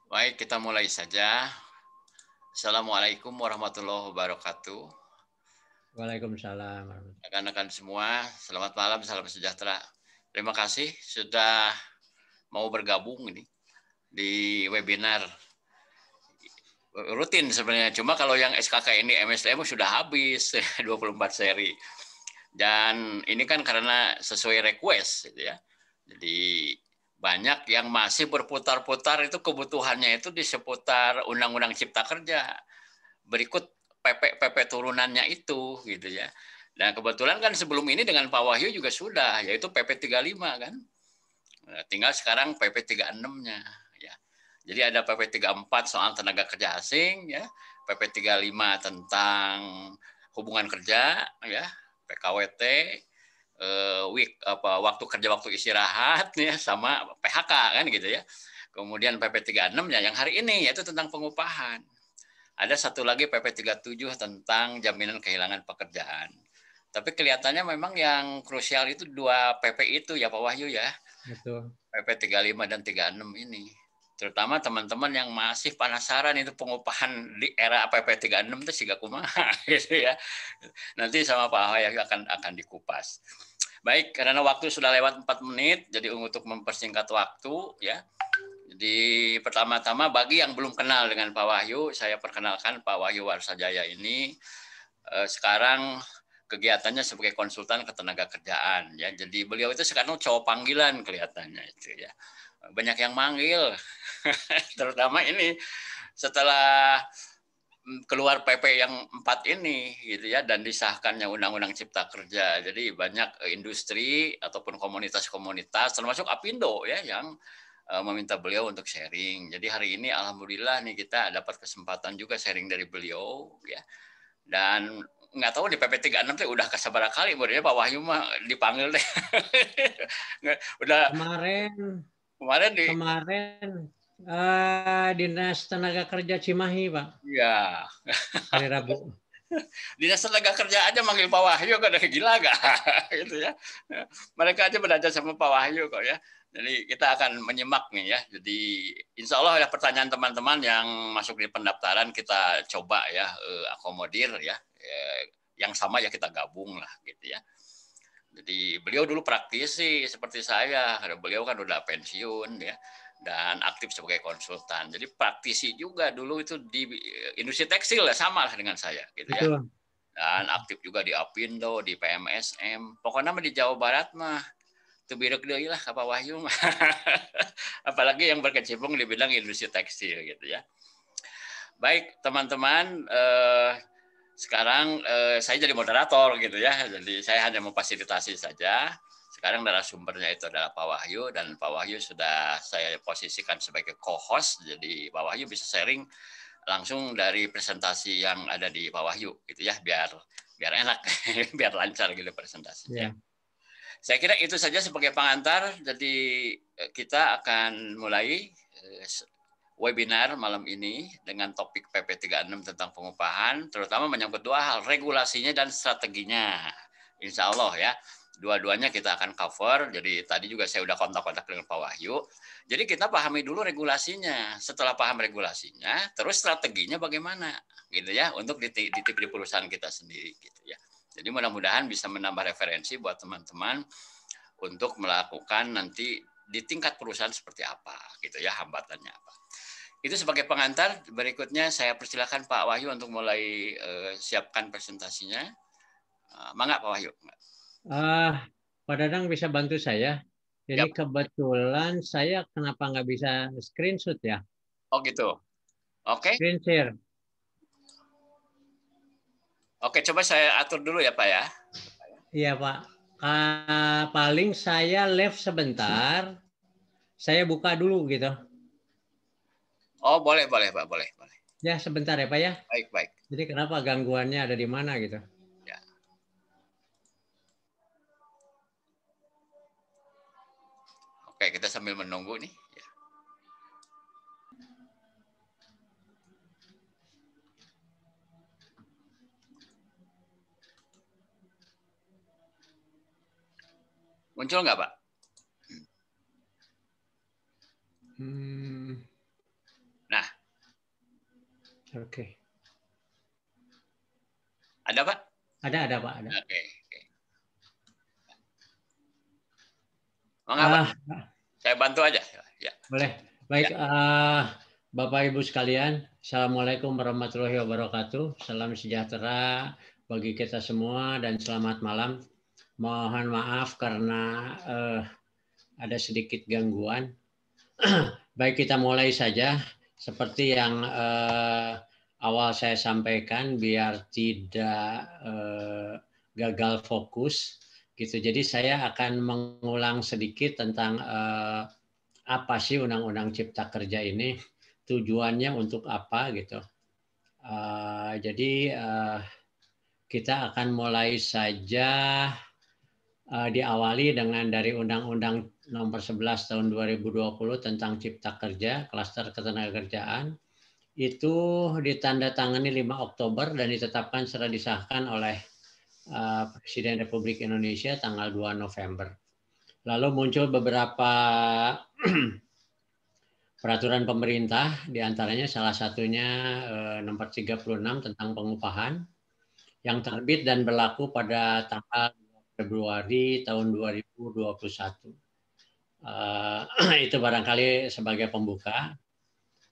Baik, kita mulai saja. Assalamualaikum warahmatullahi wabarakatuh. Waalaikumsalam. Rekan-rekan semua, selamat malam, salam sejahtera. Terima kasih sudah mau bergabung ini di webinar rutin sebenarnya. Cuma kalau yang SKK ini MSDM sudah habis 24 seri. Dan ini kan karena sesuai request gitu ya. Jadi banyak yang masih berputar-putar itu kebutuhannya itu di seputar Undang-Undang Cipta Kerja. Berikut PP turunannya itu gitu ya. Dan kebetulan kan sebelum ini dengan Pak Wahyu juga sudah, yaitu PP 35 kan. Nah, tinggal sekarang PP 36-nya ya. Jadi ada PP 34 soal tenaga kerja asing ya, PP 35 tentang hubungan kerja ya, PKWT, waktu kerja waktu istirahat ya, sama PHK kan gitu ya. Kemudian PP 36 ya yang hari ini yaitu tentang pengupahan. Ada satu lagi PP 37 tentang jaminan kehilangan pekerjaan. Tapi kelihatannya memang yang krusial itu dua PP itu ya Pak Wahyu ya. Betul. PP 35 dan 36 ini. Terutama teman-teman yang masih penasaran itu pengupahan di era PP 36 itu siga kumaha gitu ya. Nanti sama Pak Wahyu akan dikupas. Baik, karena waktu sudah lewat 4 menit, jadi untuk mempersingkat waktu ya. Jadi pertama-tama bagi yang belum kenal dengan Pak Wahyu, saya perkenalkan Pak Wahyu Warsajaya ini sekarang kegiatannya sebagai konsultan ketenaga kerjaan ya. Jadi beliau itu sekarang cowok panggilan kelihatannya itu ya. Banyak yang manggil. Terutama ini setelah keluar PP yang 4 ini gitu ya dan disahkannya Undang-Undang Cipta Kerja. Jadi banyak industri ataupun komunitas-komunitas termasuk Apindo ya yang meminta beliau untuk sharing. Jadi hari ini alhamdulillah nih kita dapat kesempatan juga sharing dari beliau ya. Dan nggak tahu di PP 36 tuh udah keseberapa kali barunya Pak Wahyu mah dipanggil deh. Udah Kemarin kemarin di kemarin Dinas Tenaga Kerja Cimahi, Pak, ya hari Rabu. Dinas Tenaga Kerja aja manggil Pak Wahyu kan udah gila gak gitu ya. Mereka aja belajar sama Pak Wahyu kok ya. Jadi kita akan menyimak nih ya. Jadi insya Allah ada pertanyaan teman-teman yang masuk di pendaftaran kita coba ya akomodir ya. Yang sama ya kita gabung lah gitu ya. Jadi beliau dulu praktisi seperti saya. Karena beliau kan udah pensiun ya dan aktif sebagai konsultan. Jadi praktisi juga dulu itu di industri tekstil ya sama lah dengan saya gitu ya. Betul. Dan aktif juga di Apindo, di PMSM. Pokoknya di Jawa Barat mah itu birek deui lah ka Pak Wahyu mah. Apalagi yang berkecimpung di bidang industri tekstil gitu ya. Baik, teman-teman, sekarang saya jadi moderator gitu ya. Jadi saya hanya memfasilitasi saja. Sekarang narasumbernya itu adalah Pak Wahyu dan Pak Wahyu sudah saya posisikan sebagai co-host. Jadi Pak Wahyu bisa sharing langsung dari presentasi yang ada di Pak Wahyu gitu ya, biar enak, biar lancar gitu presentasinya. Ya. Saya kira itu saja sebagai pengantar. Jadi kita akan mulai webinar malam ini dengan topik PP 36 tentang pengupahan, terutama menyangkut dua hal, regulasinya dan strateginya. Insya Allah ya, dua-duanya kita akan cover. Jadi tadi juga saya udah kontak-kontak dengan Pak Wahyu. Jadi kita pahami dulu regulasinya. Setelah paham regulasinya, terus strateginya bagaimana, gitu ya, untuk ditip di perusahaan kita sendiri, gitu ya. Jadi mudah-mudahan bisa menambah referensi buat teman-teman untuk melakukan nanti di tingkat perusahaan seperti apa, gitu ya, hambatannya apa. Itu sebagai pengantar. Berikutnya saya persilakan Pak Wahyu untuk mulai siapkan presentasinya. Mangga Pak Wahyu. Pak Dadang bisa bantu saya. Ini Ya. kebetulan saya kenapa nggak bisa screenshot ya? Oh gitu. Oke. Screen share. Oke, coba saya atur dulu ya Pak ya. Iya, Pak. Paling saya live sebentar. Saya buka dulu gitu. Oh boleh boleh Pak, boleh boleh. Ya, sebentar ya, Pak ya. Baik baik. Jadi kenapa gangguannya ada di mana gitu? Ya. Oke, kita sambil menunggu nih. Ya. Muncul nggak Pak? Nah, oke. Ada Pak? Ada Pak. Ada. Oke. Mengapa? Saya bantu aja. Ya. Boleh. Baik, Bapak Ibu sekalian, Assalamualaikum warahmatullahi wabarakatuh. Salam sejahtera bagi kita semua dan selamat malam. Mohon maaf karena ada sedikit gangguan. Baik, kita mulai saja. Seperti yang awal saya sampaikan, biar tidak gagal fokus, gitu. Jadi saya akan mengulang sedikit tentang apa sih Undang-Undang Cipta Kerja ini, tujuannya untuk apa, gitu. Jadi kita akan mulai saja. Diawali dengan dari Undang-Undang Nomor 11 Tahun 2020 tentang Cipta Kerja, Klaster Ketenagakerjaan. Itu ditandatangani 5 Oktober dan ditetapkan secara disahkan oleh Presiden Republik Indonesia tanggal 2 November. Lalu muncul beberapa peraturan pemerintah, diantaranya salah satunya nomor 36 tentang pengupahan, yang terbit dan berlaku pada tanggal Februari tahun 2021. Itu barangkali sebagai pembuka.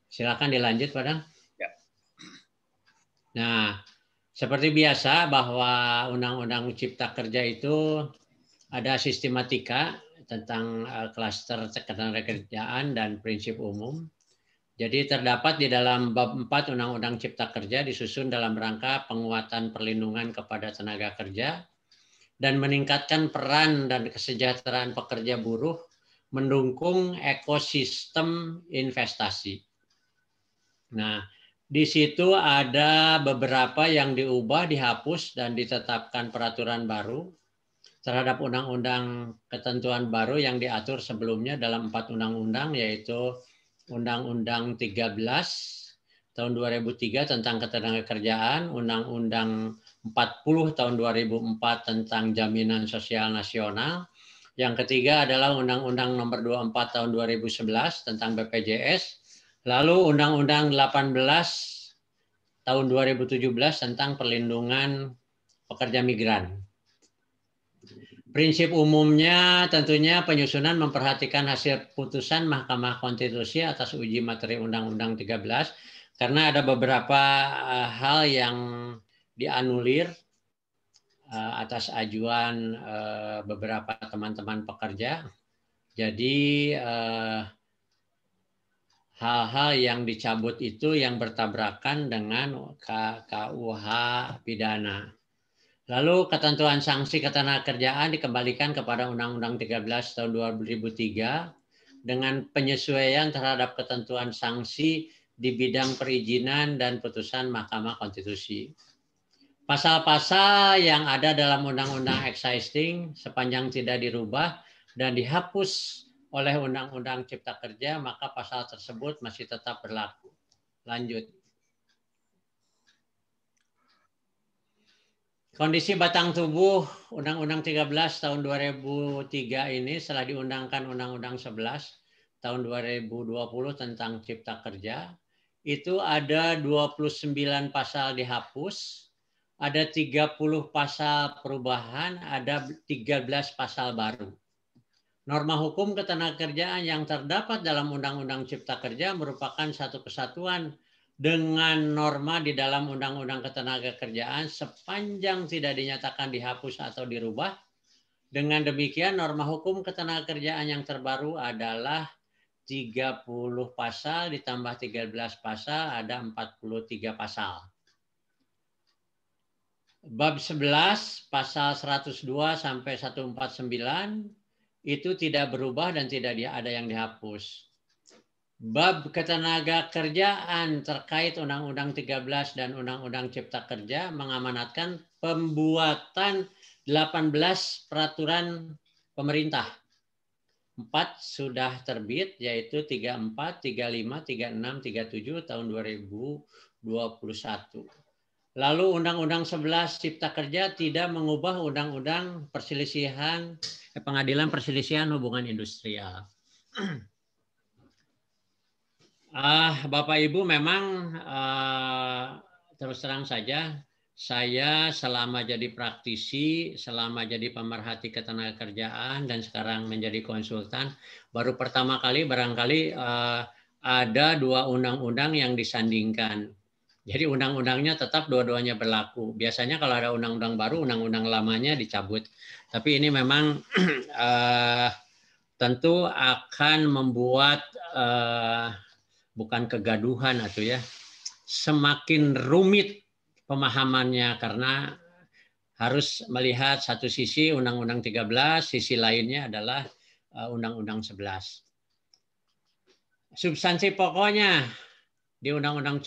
Silakan dilanjut, Pak Dang. Ya. Nah, seperti biasa bahwa Undang-Undang Cipta Kerja itu ada sistematika tentang klaster ketenagakerjaan dan prinsip umum. Jadi terdapat di dalam bab 4 Undang-Undang Cipta Kerja disusun dalam rangka penguatan perlindungan kepada tenaga kerja dan meningkatkan peran dan kesejahteraan pekerja buruh, mendukung ekosistem investasi. Nah, di situ ada beberapa yang diubah, dihapus, dan ditetapkan peraturan baru terhadap undang-undang ketentuan baru yang diatur sebelumnya dalam 4 undang-undang, yaitu Undang-Undang 13 tahun 2003 tentang ketenagakerjaan, Undang-Undang 40 tahun 2004 tentang Jaminan Sosial Nasional. Yang ketiga adalah Undang-Undang Nomor 24 tahun 2011 tentang BPJS. Lalu Undang-Undang 18 tahun 2017 tentang perlindungan pekerja migran. Prinsip umumnya tentunya penyusunan memperhatikan hasil putusan Mahkamah Konstitusi atas uji materi Undang-Undang 13 karena ada beberapa hal yang dianulir atas ajuan beberapa teman-teman pekerja. Jadi hal-hal yang dicabut itu yang bertabrakan dengan KUH pidana. Lalu ketentuan sanksi ketenagakerjaan dikembalikan kepada Undang-Undang 13 tahun 2003 dengan penyesuaian terhadap ketentuan sanksi di bidang perizinan dan putusan Mahkamah Konstitusi. Pasal-pasal yang ada dalam Undang-Undang Existing sepanjang tidak dirubah dan dihapus oleh Undang-Undang Cipta Kerja, maka pasal tersebut masih tetap berlaku. Lanjut. Kondisi batang tubuh Undang-Undang 13 tahun 2003 ini setelah diundangkan Undang-Undang 11 tahun 2020 tentang Cipta Kerja, itu ada 29 pasal dihapus, ada 30 pasal perubahan, ada 13 pasal baru. Norma hukum ketenagakerjaan yang terdapat dalam Undang-Undang Cipta Kerja merupakan satu kesatuan dengan norma di dalam Undang-Undang Ketenagakerjaan sepanjang tidak dinyatakan dihapus atau dirubah. Dengan demikian, norma hukum ketenagakerjaan yang terbaru adalah 30 pasal ditambah 13 pasal, ada 43 pasal. Bab 11, pasal 102 sampai 149 itu tidak berubah dan tidak ada yang dihapus. Bab ketenagakerjaan terkait Undang-Undang 13 dan Undang-Undang Cipta Kerja mengamanatkan pembuatan 18 peraturan pemerintah. 4 sudah terbit, yaitu 34, 35, 36, 37 tahun 2021. Lalu Undang-Undang 11 Cipta Kerja tidak mengubah Undang-Undang Pengadilan Perselisihan Hubungan Industrial. Bapak Ibu memang terus terang saja, saya selama jadi praktisi, selama jadi pemerhati ketenagakerjaan dan sekarang menjadi konsultan, baru pertama kali barangkali ada 2 undang-undang yang disandingkan. Jadi undang-undangnya tetap dua-duanya berlaku. Biasanya kalau ada undang-undang baru, undang-undang lamanya dicabut. Tapi ini memang tentu akan membuat bukan kegaduhan atau ya, semakin rumit pemahamannya karena harus melihat satu sisi Undang-Undang 13, sisi lainnya adalah Undang-Undang 11. Substansi pokoknya di Undang-Undang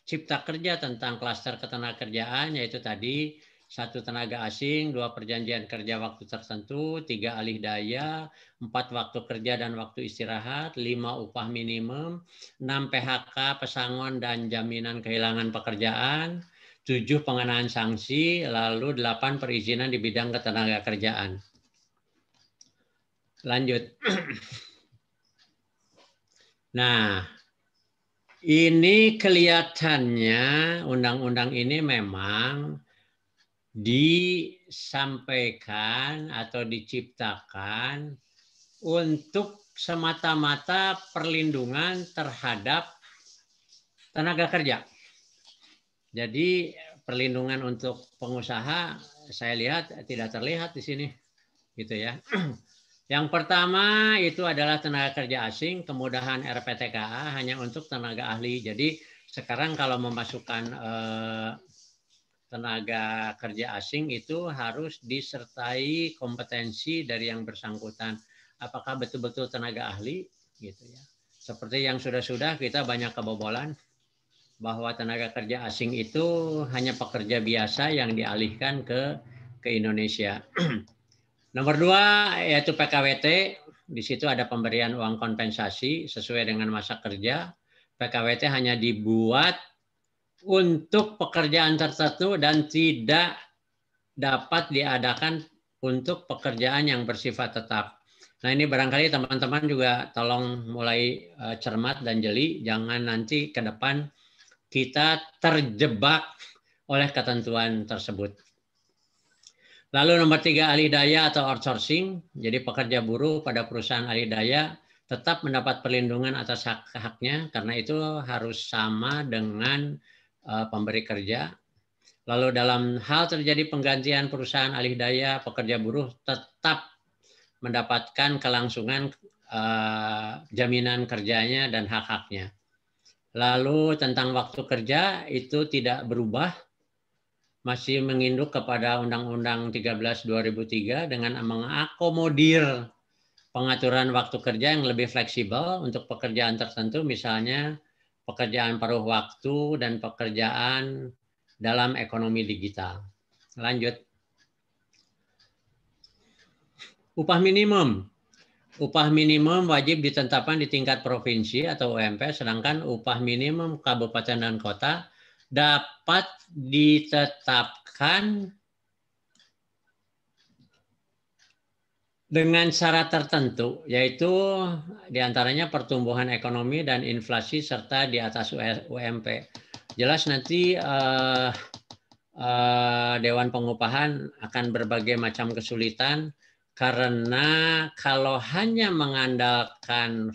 Cipta Kerja tentang klaster ketenagakerjaan yaitu tadi 1 tenaga asing, 2 perjanjian kerja waktu tertentu, 3 alih daya, 4 waktu kerja dan waktu istirahat, 5 upah minimum, 6 PHK, pesangon dan jaminan kehilangan pekerjaan, 7 pengenaan sanksi, lalu 8 perizinan di bidang ketenagakerjaan. Lanjut. Nah, ini kelihatannya undang-undang ini memang disampaikan atau diciptakan untuk semata-mata perlindungan terhadap tenaga kerja. Jadi perlindungan untuk pengusaha saya lihat tidak terlihat di sini, gitu ya. Yang pertama itu adalah tenaga kerja asing, kemudahan RPTKA hanya untuk tenaga ahli. Jadi sekarang kalau memasukkan tenaga kerja asing itu harus disertai kompetensi dari yang bersangkutan. Apakah betul-betul tenaga ahli, gitu ya. Seperti yang sudah-sudah kita banyak kebobolan bahwa tenaga kerja asing itu hanya pekerja biasa yang dialihkan ke Indonesia. Nomor 2 yaitu PKWT, di situ ada pemberian uang kompensasi sesuai dengan masa kerja. PKWT hanya dibuat untuk pekerjaan tertentu dan tidak dapat diadakan untuk pekerjaan yang bersifat tetap. Nah ini barangkali teman-teman juga tolong mulai cermat dan jeli, jangan nanti ke depan kita terjebak oleh ketentuan tersebut. Lalu nomor 3 alih daya atau outsourcing. Jadi pekerja buruh pada perusahaan alih daya tetap mendapat perlindungan atas hak-haknya karena itu harus sama dengan pemberi kerja. Lalu dalam hal terjadi penggantian perusahaan alih daya, pekerja buruh tetap mendapatkan kelangsungan jaminan kerjanya dan hak-haknya. Lalu tentang waktu kerja itu tidak berubah, masih menginduk kepada Undang-Undang 13 2003 dengan mengakomodir pengaturan waktu kerja yang lebih fleksibel untuk pekerjaan tertentu, misalnya pekerjaan paruh waktu dan pekerjaan dalam ekonomi digital. Lanjut. Upah minimum. Upah minimum wajib ditetapkan di tingkat provinsi atau UMP, sedangkan upah minimum kabupaten dan kota dapat ditetapkan dengan syarat tertentu, yaitu diantaranya pertumbuhan ekonomi dan inflasi serta di atas UMP. Jelas nanti Dewan Pengupahan akan berbagai macam kesulitan karena kalau hanya mengandalkan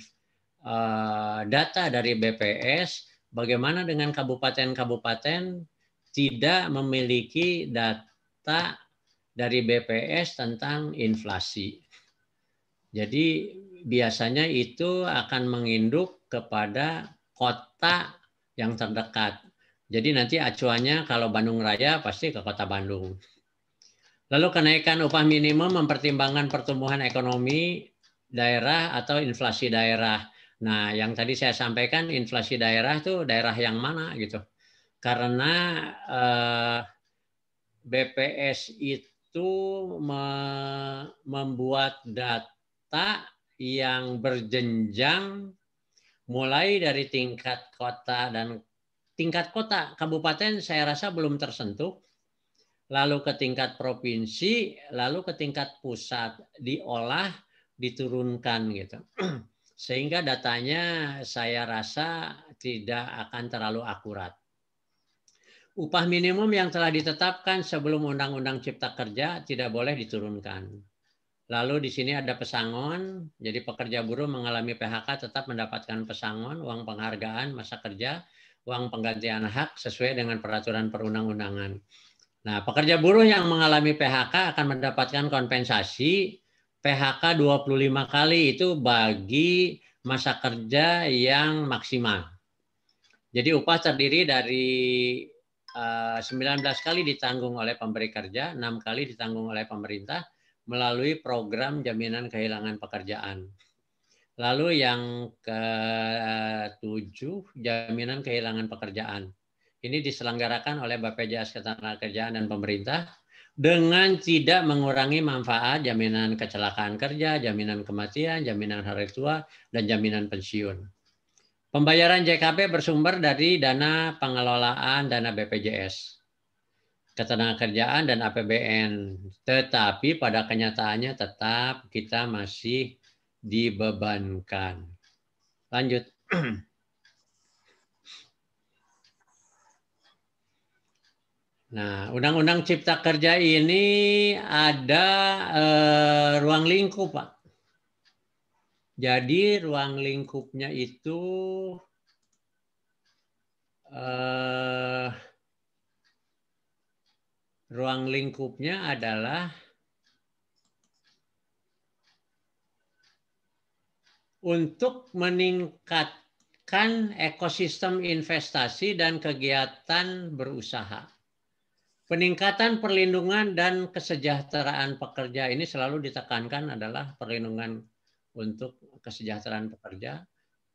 data dari BPS, bagaimana dengan kabupaten-kabupaten tidak memiliki data dari BPS tentang inflasi. Jadi biasanya itu akan menginduk kepada kota yang terdekat. Jadi nanti acuannya kalau Bandung Raya pasti ke kota Bandung. Lalu kenaikan upah minimum mempertimbangkan pertumbuhan ekonomi daerah atau inflasi daerah. Nah, yang tadi saya sampaikan inflasi daerah itu daerah yang mana gitu. Karena BPS itu membuat data yang berjenjang mulai dari tingkat kota dan tingkat kota, kabupaten saya rasa belum tersentuh. Lalu ke tingkat provinsi, lalu ke tingkat pusat diolah, diturunkan gitu. sehingga datanya saya rasa tidak akan terlalu akurat. Upah minimum yang telah ditetapkan sebelum Undang-Undang Cipta Kerja tidak boleh diturunkan. Lalu di sini ada pesangon, jadi pekerja buruh mengalami PHK tetap mendapatkan pesangon, uang penghargaan, masa kerja, uang penggantian hak sesuai dengan peraturan perundang-undangan. Nah, pekerja buruh yang mengalami PHK akan mendapatkan kompensasi PHK 25 kali itu bagi masa kerja yang maksimal. Jadi upah terdiri dari 19 kali ditanggung oleh pemberi kerja, 6 kali ditanggung oleh pemerintah melalui program jaminan kehilangan pekerjaan. Lalu yang ke-7, jaminan kehilangan pekerjaan. Ini diselenggarakan oleh BPJS Ketenagakerjaan dan pemerintah dengan tidak mengurangi manfaat jaminan kecelakaan kerja, jaminan kematian, jaminan hari tua, dan jaminan pensiun. Pembayaran JKP bersumber dari dana pengelolaan dana BPJS Ketenagakerjaan dan APBN. Tetapi pada kenyataannya tetap kita masih dibebankan. Lanjut. Nah, Undang-Undang Cipta Kerja ini ada ruang lingkup, Pak. Jadi ruang lingkupnya itu adalah untuk meningkatkan ekosistem investasi dan kegiatan berusaha. Peningkatan perlindungan dan kesejahteraan pekerja ini selalu ditekankan adalah perlindungan untuk kesejahteraan pekerja,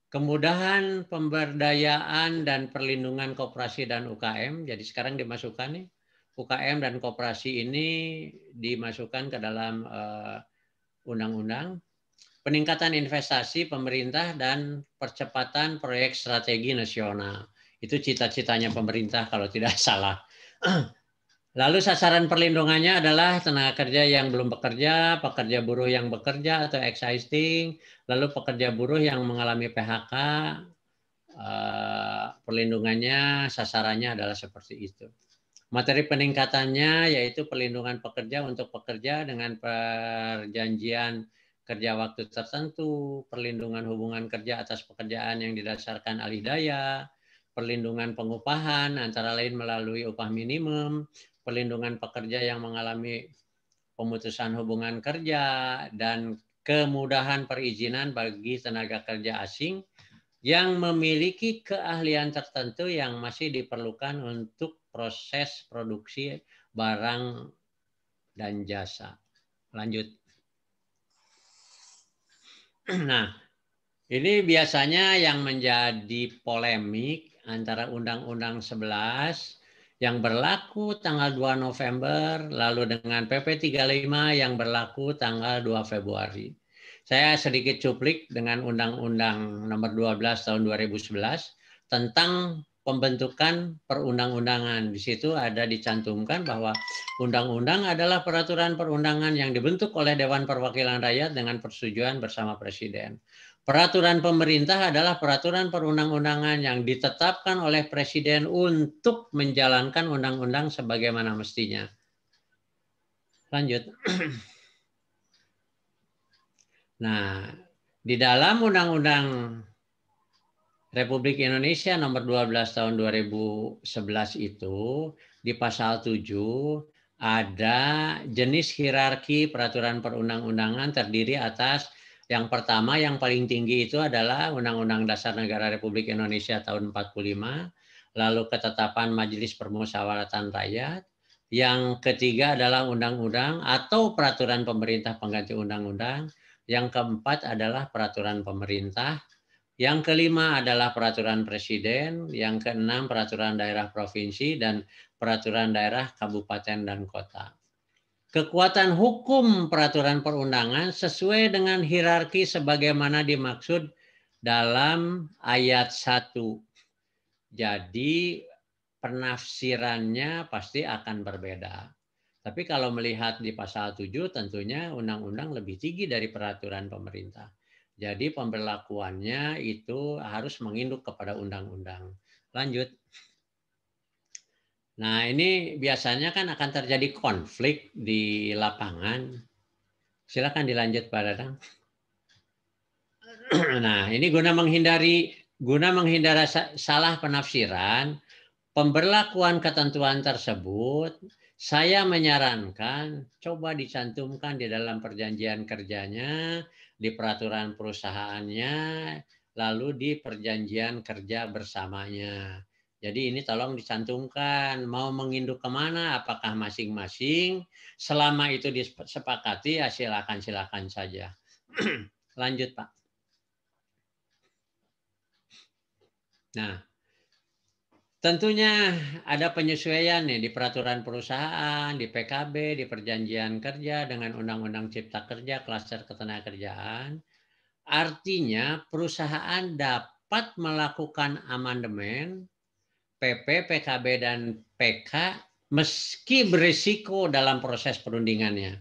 kemudahan pemberdayaan dan perlindungan koperasi dan UKM. Jadi sekarang dimasukkan nih UKM dan koperasi ini dimasukkan ke dalam undang-undang. Peningkatan investasi pemerintah dan percepatan proyek strategi nasional. Itu cita-citanya pemerintah kalau tidak salah. Lalu sasaran perlindungannya adalah tenaga kerja yang belum bekerja, pekerja buruh yang bekerja atau existing, lalu pekerja buruh yang mengalami PHK, perlindungannya, sasarannya adalah seperti itu. Materi peningkatannya yaitu perlindungan pekerja untuk pekerja dengan perjanjian kerja waktu tertentu, perlindungan hubungan kerja atas pekerjaan yang didasarkan alih daya, perlindungan pengupahan antara lain melalui upah minimum, perlindungan pekerja yang mengalami pemutusan hubungan kerja, dan kemudahan perizinan bagi tenaga kerja asing yang memiliki keahlian tertentu yang masih diperlukan untuk proses produksi barang dan jasa. Lanjut. Nah, ini biasanya yang menjadi polemik antara Undang-Undang 11 yang berlaku tanggal 2 November, lalu dengan PP 35 yang berlaku tanggal 2 Februari. Saya sedikit cuplik dengan Undang-Undang Nomor 12 Tahun 2011 tentang pembentukan perundang-undangan. Di situ ada dicantumkan bahwa undang-undang adalah peraturan perundangan yang dibentuk oleh Dewan Perwakilan Rakyat dengan persetujuan bersama Presiden. Peraturan pemerintah adalah peraturan perundang-undangan yang ditetapkan oleh Presiden untuk menjalankan undang-undang sebagaimana mestinya. Lanjut. Nah, di dalam Undang-Undang Republik Indonesia Nomor 12 Tahun 2011 itu di pasal 7 ada jenis hierarki peraturan perundang-undangan terdiri atas yang pertama, yang paling tinggi itu adalah Undang-Undang Dasar Negara Republik Indonesia tahun 45, lalu ketetapan Majelis Permusyawaratan Rakyat. Yang ketiga adalah undang-undang atau peraturan pemerintah pengganti undang-undang. Yang keempat adalah peraturan pemerintah. Yang kelima adalah peraturan presiden. Yang keenam peraturan daerah provinsi dan peraturan daerah kabupaten dan kota. Kekuatan hukum peraturan perundangan sesuai dengan hierarki sebagaimana dimaksud dalam ayat 1. Jadi penafsirannya pasti akan berbeda. Tapi kalau melihat di pasal 7 tentunya undang-undang lebih tinggi dari peraturan pemerintah. Jadi pemberlakuannya itu harus menginduk kepada undang-undang. Lanjut. Nah, ini biasanya kan akan terjadi konflik di lapangan. Silakan dilanjut, Pak Dadang. Nah, ini guna menghindari salah penafsiran pemberlakuan ketentuan tersebut, saya menyarankan coba dicantumkan di dalam perjanjian kerjanya, di peraturan perusahaannya, lalu di perjanjian kerja bersamanya. Jadi ini tolong dicantumkan, mau menginduk kemana, apakah masing-masing, selama itu disepakati, ya silakan saja. Lanjut, Pak. Nah, tentunya ada penyesuaian nih di peraturan perusahaan, di PKB, di perjanjian kerja dengan Undang-Undang Cipta Kerja, Klaster Ketenagakerjaan. Artinya perusahaan dapat melakukan amandemen PP, PKB, dan PK meski berisiko dalam proses perundingannya.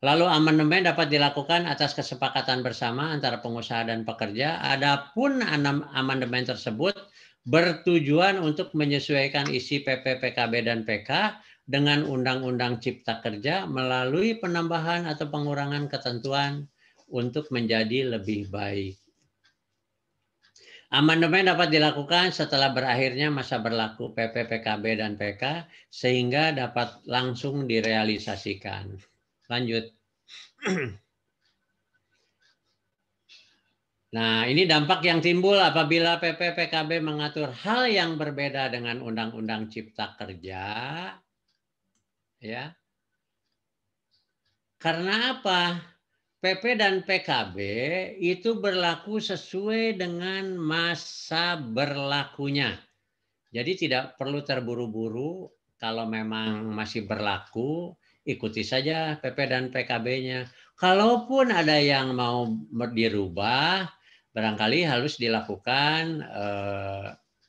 Lalu amandemen dapat dilakukan atas kesepakatan bersama antara pengusaha dan pekerja. Adapun amandemen tersebut bertujuan untuk menyesuaikan isi PP, PKB, dan PK dengan Undang-Undang Cipta Kerja melalui penambahan atau pengurangan ketentuan untuk menjadi lebih baik. Amandemen dapat dilakukan setelah berakhirnya masa berlaku PP, PKB, dan PK sehingga dapat langsung direalisasikan. Lanjut. Nah, ini dampak yang timbul apabila PP, PKB mengatur hal yang berbeda dengan Undang-Undang Cipta Kerja. Ya. Karena apa? PP dan PKB itu berlaku sesuai dengan masa berlakunya. Jadi tidak perlu terburu-buru, kalau memang masih berlaku, ikuti saja PP dan PKB-nya. Kalaupun ada yang mau dirubah, barangkali harus dilakukan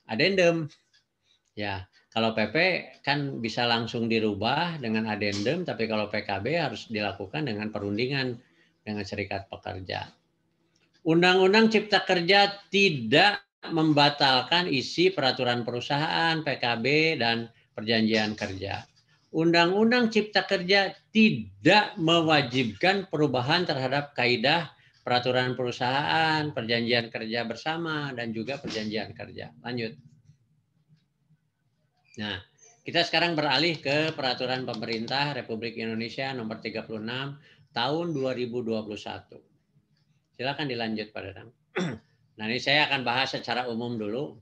adendum. Ya, kalau PP kan bisa langsung dirubah dengan adendum, tapi kalau PKB harus dilakukan dengan perundingan dengan serikat pekerja. Undang-Undang Cipta Kerja tidak membatalkan isi peraturan perusahaan, PKB, dan perjanjian kerja. Undang-Undang Cipta Kerja tidak mewajibkan perubahan terhadap kaidah peraturan perusahaan, perjanjian kerja bersama, dan juga perjanjian kerja. Lanjut. Nah, kita sekarang beralih ke Peraturan Pemerintah Republik Indonesia Nomor 36 Tahun 2021. Silakan dilanjut, Pak Dadang. Nah, ini saya akan bahas secara umum dulu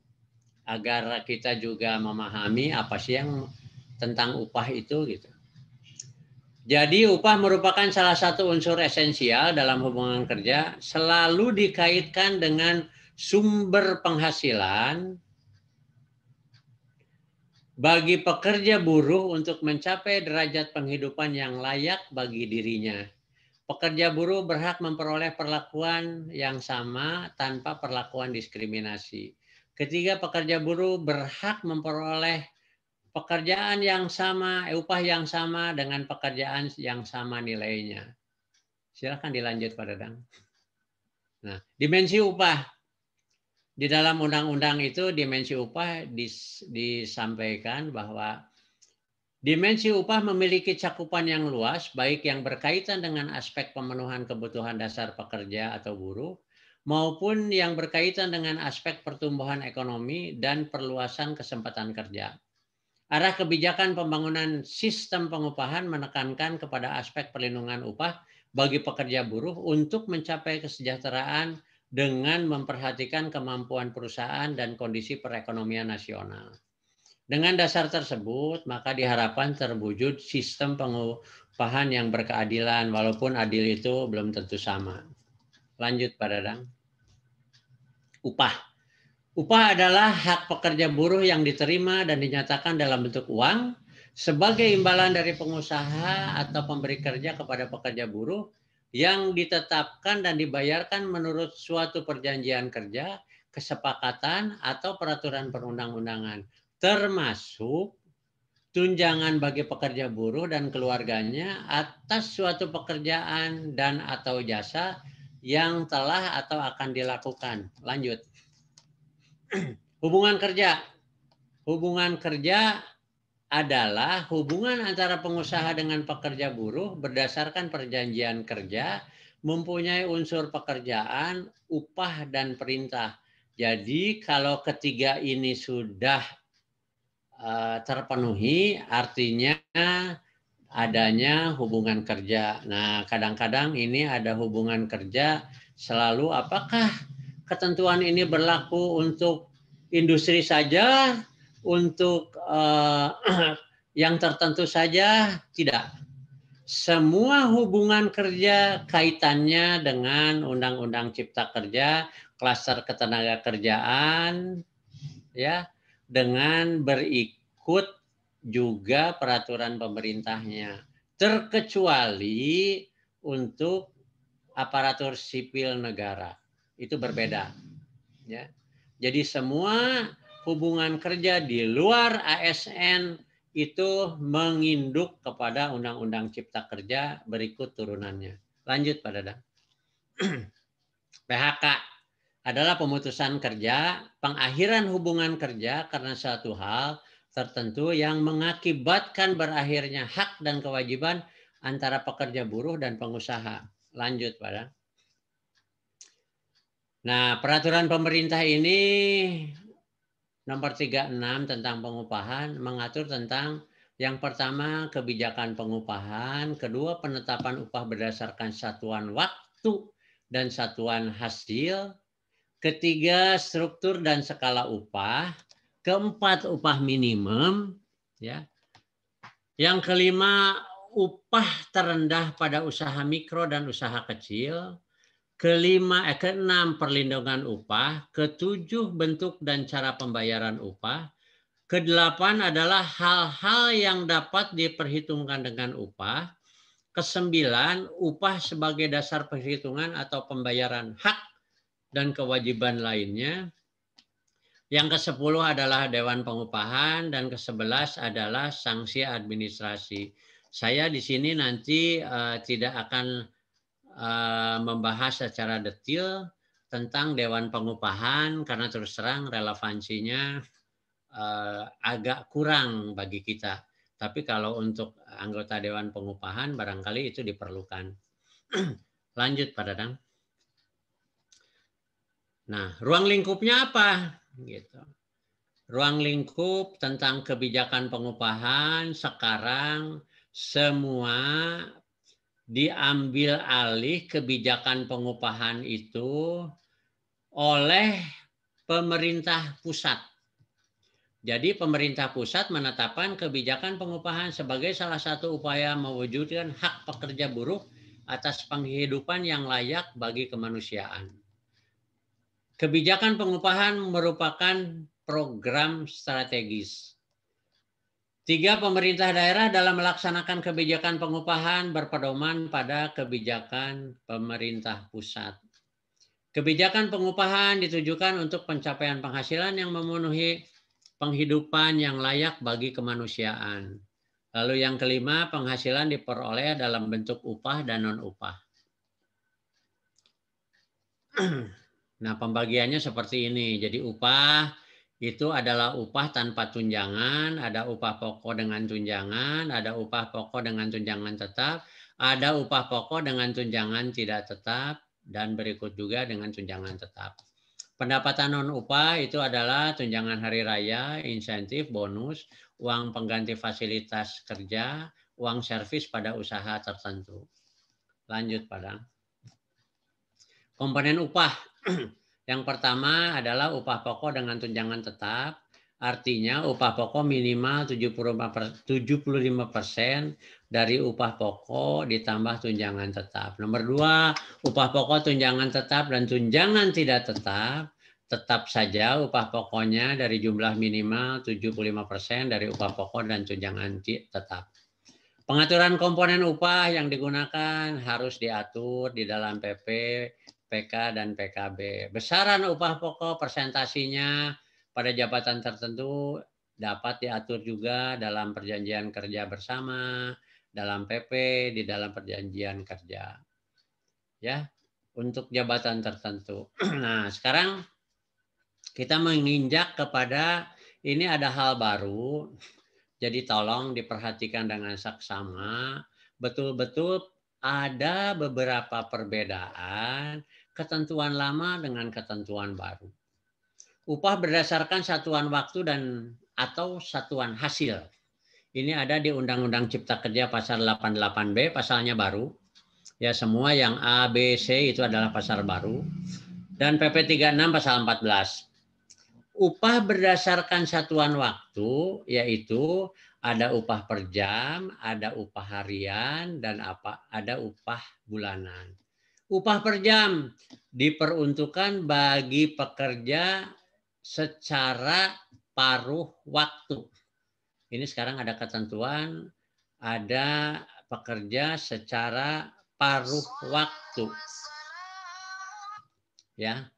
agar kita juga memahami apa sih yang tentang upah itu gitu. Jadi upah merupakan salah satu unsur esensial dalam hubungan kerja, selalu dikaitkan dengan sumber penghasilan bagi pekerja buruh untuk mencapai derajat penghidupan yang layak bagi dirinya. Pekerja buruh berhak memperoleh perlakuan yang sama tanpa perlakuan diskriminasi. Ketiga, pekerja buruh berhak memperoleh pekerjaan yang sama, upah yang sama dengan pekerjaan yang sama nilainya. Silakan dilanjut, Pak Dadang. Nah, dimensi upah. Di dalam undang-undang itu dimensi upah disampaikan bahwa dimensi upah memiliki cakupan yang luas, baik yang berkaitan dengan aspek pemenuhan kebutuhan dasar pekerja atau buruh, maupun yang berkaitan dengan aspek pertumbuhan ekonomi dan perluasan kesempatan kerja. Arah kebijakan pembangunan sistem pengupahan menekankan kepada aspek perlindungan upah bagi pekerja buruh untuk mencapai kesejahteraan dengan memperhatikan kemampuan perusahaan dan kondisi perekonomian nasional. Dengan dasar tersebut, maka diharapkan terwujud sistem pengupahan yang berkeadilan, walaupun adil itu belum tentu sama. Lanjut, Pak Dadang. Upah. Upah adalah hak pekerja buruh yang diterima dan dinyatakan dalam bentuk uang sebagai imbalan dari pengusaha atau pemberi kerja kepada pekerja buruh yang ditetapkan dan dibayarkan menurut suatu perjanjian kerja, kesepakatan, atau peraturan perundang-undangan, termasuk tunjangan bagi pekerja buruh dan keluarganya atas suatu pekerjaan dan atau jasa yang telah atau akan dilakukan. Lanjut. Hubungan kerja. Hubungan kerja adalah hubungan antara pengusaha dengan pekerja buruh berdasarkan perjanjian kerja, mempunyai unsur pekerjaan, upah, dan perintah. Jadi kalau ketiga ini sudah terpenuhi, artinya adanya hubungan kerja. Nah, kadang-kadang ini ada hubungan kerja selalu, apakah ketentuan ini berlaku untuk industri saja, untuk yang tertentu saja? Tidak. Semua hubungan kerja kaitannya dengan Undang-Undang Cipta Kerja, Klaster Ketenagakerjaan, ya, dengan berikut juga peraturan pemerintahnya, terkecuali untuk aparatur sipil negara. Itu berbeda, ya. Jadi semua hubungan kerja di luar ASN itu menginduk kepada Undang-Undang Cipta Kerja berikut turunannya. Lanjut Pak Dadang. PHK adalah pemutusan kerja, pengakhiran hubungan kerja karena suatu hal tertentu yang mengakibatkan berakhirnya hak dan kewajiban antara pekerja buruh dan pengusaha. Lanjut, Pak. Nah, peraturan pemerintah ini nomor 36 tentang pengupahan mengatur tentang yang pertama kebijakan pengupahan, kedua penetapan upah berdasarkan satuan waktu dan satuan hasil, ketiga struktur dan skala upah, keempat upah minimum, ya. Yang kelima upah terendah pada usaha mikro dan usaha kecil, keenam perlindungan upah, ketujuh bentuk dan cara pembayaran upah, kedelapan adalah hal-hal yang dapat diperhitungkan dengan upah, kesembilan upah sebagai dasar perhitungan atau pembayaran hak dan kewajiban lainnya. Yang ke-10 adalah Dewan Pengupahan dan ke-11 adalah sanksi administrasi. Saya di sini nanti tidak akan membahas secara detail tentang Dewan Pengupahan karena terus terang relevansinya agak kurang bagi kita. Tapi kalau untuk anggota Dewan Pengupahan barangkali itu diperlukan. Lanjut Pak Dadang. Nah, ruang lingkupnya apa? Gitu. Ruang lingkup tentang kebijakan pengupahan sekarang semua diambil alih kebijakan pengupahan itu oleh pemerintah pusat. Jadi pemerintah pusat menetapkan kebijakan pengupahan sebagai salah satu upaya mewujudkan hak pekerja buruh atas penghidupan yang layak bagi kemanusiaan. Kebijakan pengupahan merupakan program strategis. 3, pemerintah daerah dalam melaksanakan kebijakan pengupahan berpedoman pada kebijakan pemerintah pusat. Kebijakan pengupahan ditujukan untuk pencapaian penghasilan yang memenuhi penghidupan yang layak bagi kemanusiaan. Lalu yang kelima, penghasilan diperoleh dalam bentuk upah dan non-upah. Nah, pembagiannya seperti ini. Jadi upah itu adalah upah tanpa tunjangan, ada upah pokok dengan tunjangan, ada upah pokok dengan tunjangan tetap, ada upah pokok dengan tunjangan tidak tetap, dan berikut juga dengan tunjangan tetap. Pendapatan non-upah itu adalah tunjangan hari raya, insentif, bonus, uang pengganti fasilitas kerja, uang servis pada usaha tertentu. Lanjut, Padang. Komponen upah. Yang pertama adalah upah pokok dengan tunjangan tetap. Artinya upah pokok minimal 75% dari upah pokok ditambah tunjangan tetap. Nomor 2, upah pokok tunjangan tetap dan tunjangan tidak tetap. Tetap saja upah pokoknya dari jumlah minimal 75% dari upah pokok dan tunjangan tetap. Pengaturan komponen upah yang digunakan harus diatur di dalam PP, PK, dan PKB. Besaran upah pokok persentasinya pada jabatan tertentu dapat diatur juga dalam perjanjian kerja bersama, dalam PP, di dalam perjanjian kerja. Ya. untuk jabatan tertentu. Nah, sekarang kita menginjak kepada ini ada hal baru, jadi tolong diperhatikan dengan saksama, betul-betul ada beberapa perbedaan ketentuan lama dengan ketentuan baru. Upah berdasarkan satuan waktu dan atau satuan hasil. Ini ada di Undang-Undang Cipta Kerja pasal 88B, pasalnya baru. Ya, semua yang A, B, C itu adalah pasal baru. Dan PP 36 pasal 14. Upah berdasarkan satuan waktu, yaitu ada upah per jam, ada upah harian, dan ada upah bulanan. Upah per jam diperuntukkan bagi pekerja secara paruh waktu. Ini sekarang ada ketentuan, ada pekerja secara paruh waktu. Ya.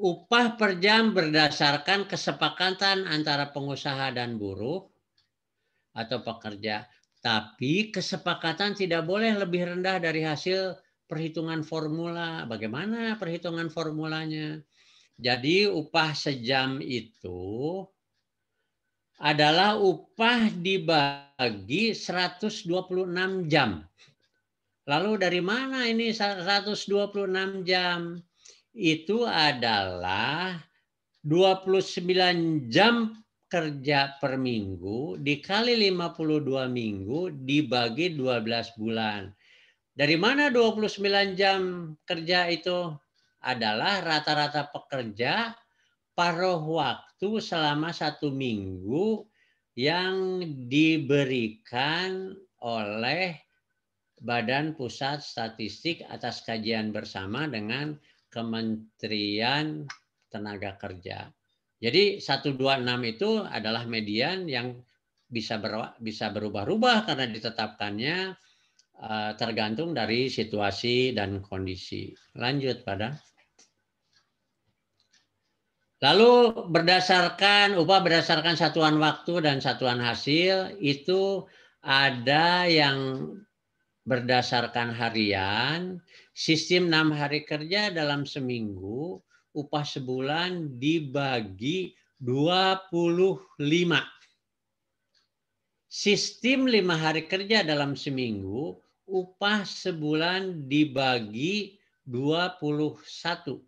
Upah per jam berdasarkan kesepakatan antara pengusaha dan buruh atau pekerja. Tapi kesepakatan tidak boleh lebih rendah dari hasil perhitungan formula. Bagaimana perhitungan formulanya? Jadi upah sejam itu adalah upah dibagi 126 jam. Lalu dari mana ini 126 jam? Itu adalah 29 jam kerja per minggu dikali 52 minggu dibagi 12 bulan. Dari mana 29 jam kerja itu? Adalah rata-rata pekerja paruh waktu selama 1 minggu yang diberikan oleh Badan Pusat Statistik atas kajian bersama dengan Kementerian Tenaga Kerja. Jadi 126 itu adalah median yang bisa berubah-ubah karena ditetapkannya tergantung dari situasi dan kondisi. Lanjut pada. Lalu upah berdasarkan satuan waktu dan satuan hasil itu ada yang berdasarkan harian, sistem 6 hari kerja dalam seminggu, upah sebulan dibagi 25. Sistem 5 hari kerja dalam seminggu, upah sebulan dibagi 21.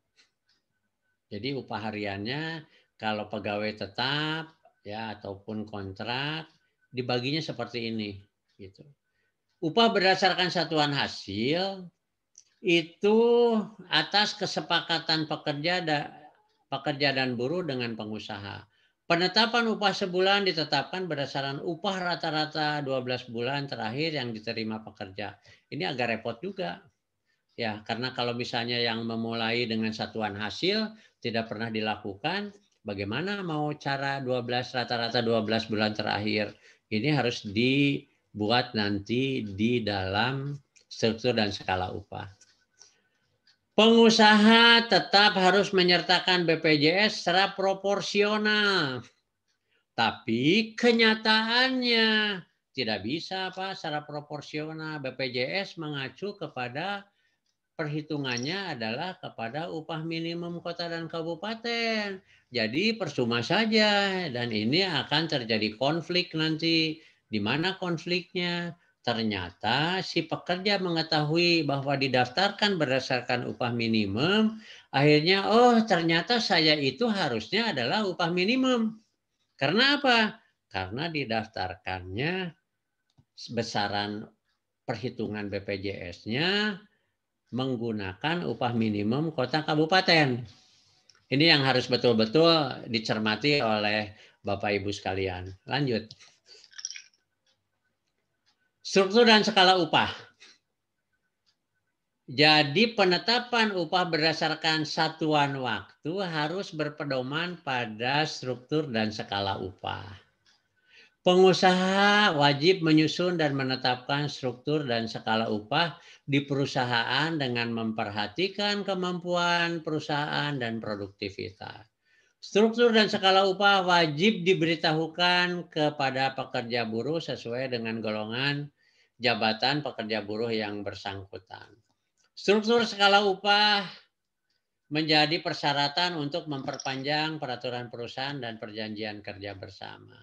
Jadi upah hariannya kalau pegawai tetap ya ataupun kontrak dibaginya seperti ini gitu. Upah berdasarkan satuan hasil itu atas kesepakatan pekerja dan buruh dengan pengusaha. Penetapan upah sebulan ditetapkan berdasarkan upah rata-rata 12 bulan terakhir yang diterima pekerja. Ini agak repot juga. Ya, karena kalau misalnya yang memulai dengan satuan hasil tidak pernah dilakukan, bagaimana mau cara rata-rata 12 bulan terakhir? Ini harus buat nanti di dalam struktur dan skala upah. Pengusaha tetap harus menyertakan BPJS secara proporsional. Tapi kenyataannya tidak bisa Pak secara proporsional. BPJS mengacu kepada perhitungannya adalah kepada upah minimum kota dan kabupaten. Jadi percuma saja dan ini akan terjadi konflik nanti. Di mana konfliknya? Ternyata si pekerja mengetahui bahwa didaftarkan berdasarkan upah minimum, akhirnya ternyata saya itu harusnya adalah upah minimum. Karena apa? Karena didaftarkannya besaran perhitungan BPJS-nya menggunakan upah minimum kota kabupaten. Ini yang harus betul-betul dicermati oleh Bapak Ibu sekalian. Lanjut. Struktur dan skala upah. Jadi penetapan upah berdasarkan satuan waktu harus berpedoman pada struktur dan skala upah. Pengusaha wajib menyusun dan menetapkan struktur dan skala upah di perusahaan dengan memperhatikan kemampuan perusahaan dan produktivitas. Struktur dan skala upah wajib diberitahukan kepada pekerja buruh sesuai dengan golongan jabatan pekerja buruh yang bersangkutan. Struktur skala upah menjadi persyaratan untuk memperpanjang peraturan perusahaan dan perjanjian kerja bersama.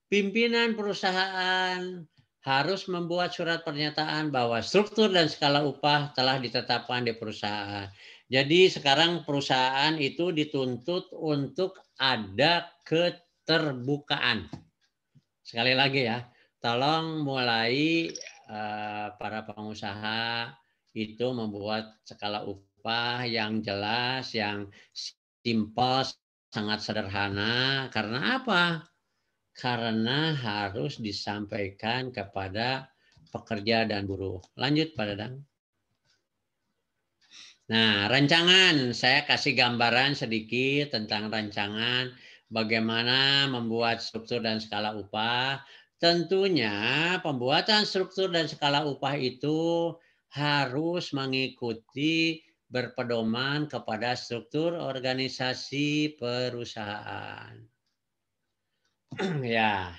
Pimpinan perusahaan harus membuat surat pernyataan bahwa struktur dan skala upah telah ditetapkan di perusahaan. Jadi sekarang perusahaan itu dituntut untuk ada keterbukaan. Sekali lagi ya, tolong mulai para pengusaha itu membuat skala upah yang jelas, yang simpel, sangat sederhana. Karena apa? Karena harus disampaikan kepada pekerja dan buruh. Lanjut, Pak Dadang. Nah, rancangan, saya kasih gambaran sedikit tentang rancangan bagaimana membuat struktur dan skala upah. Tentunya pembuatan struktur dan skala upah itu harus mengikuti berpedoman kepada struktur organisasi perusahaan. Ya,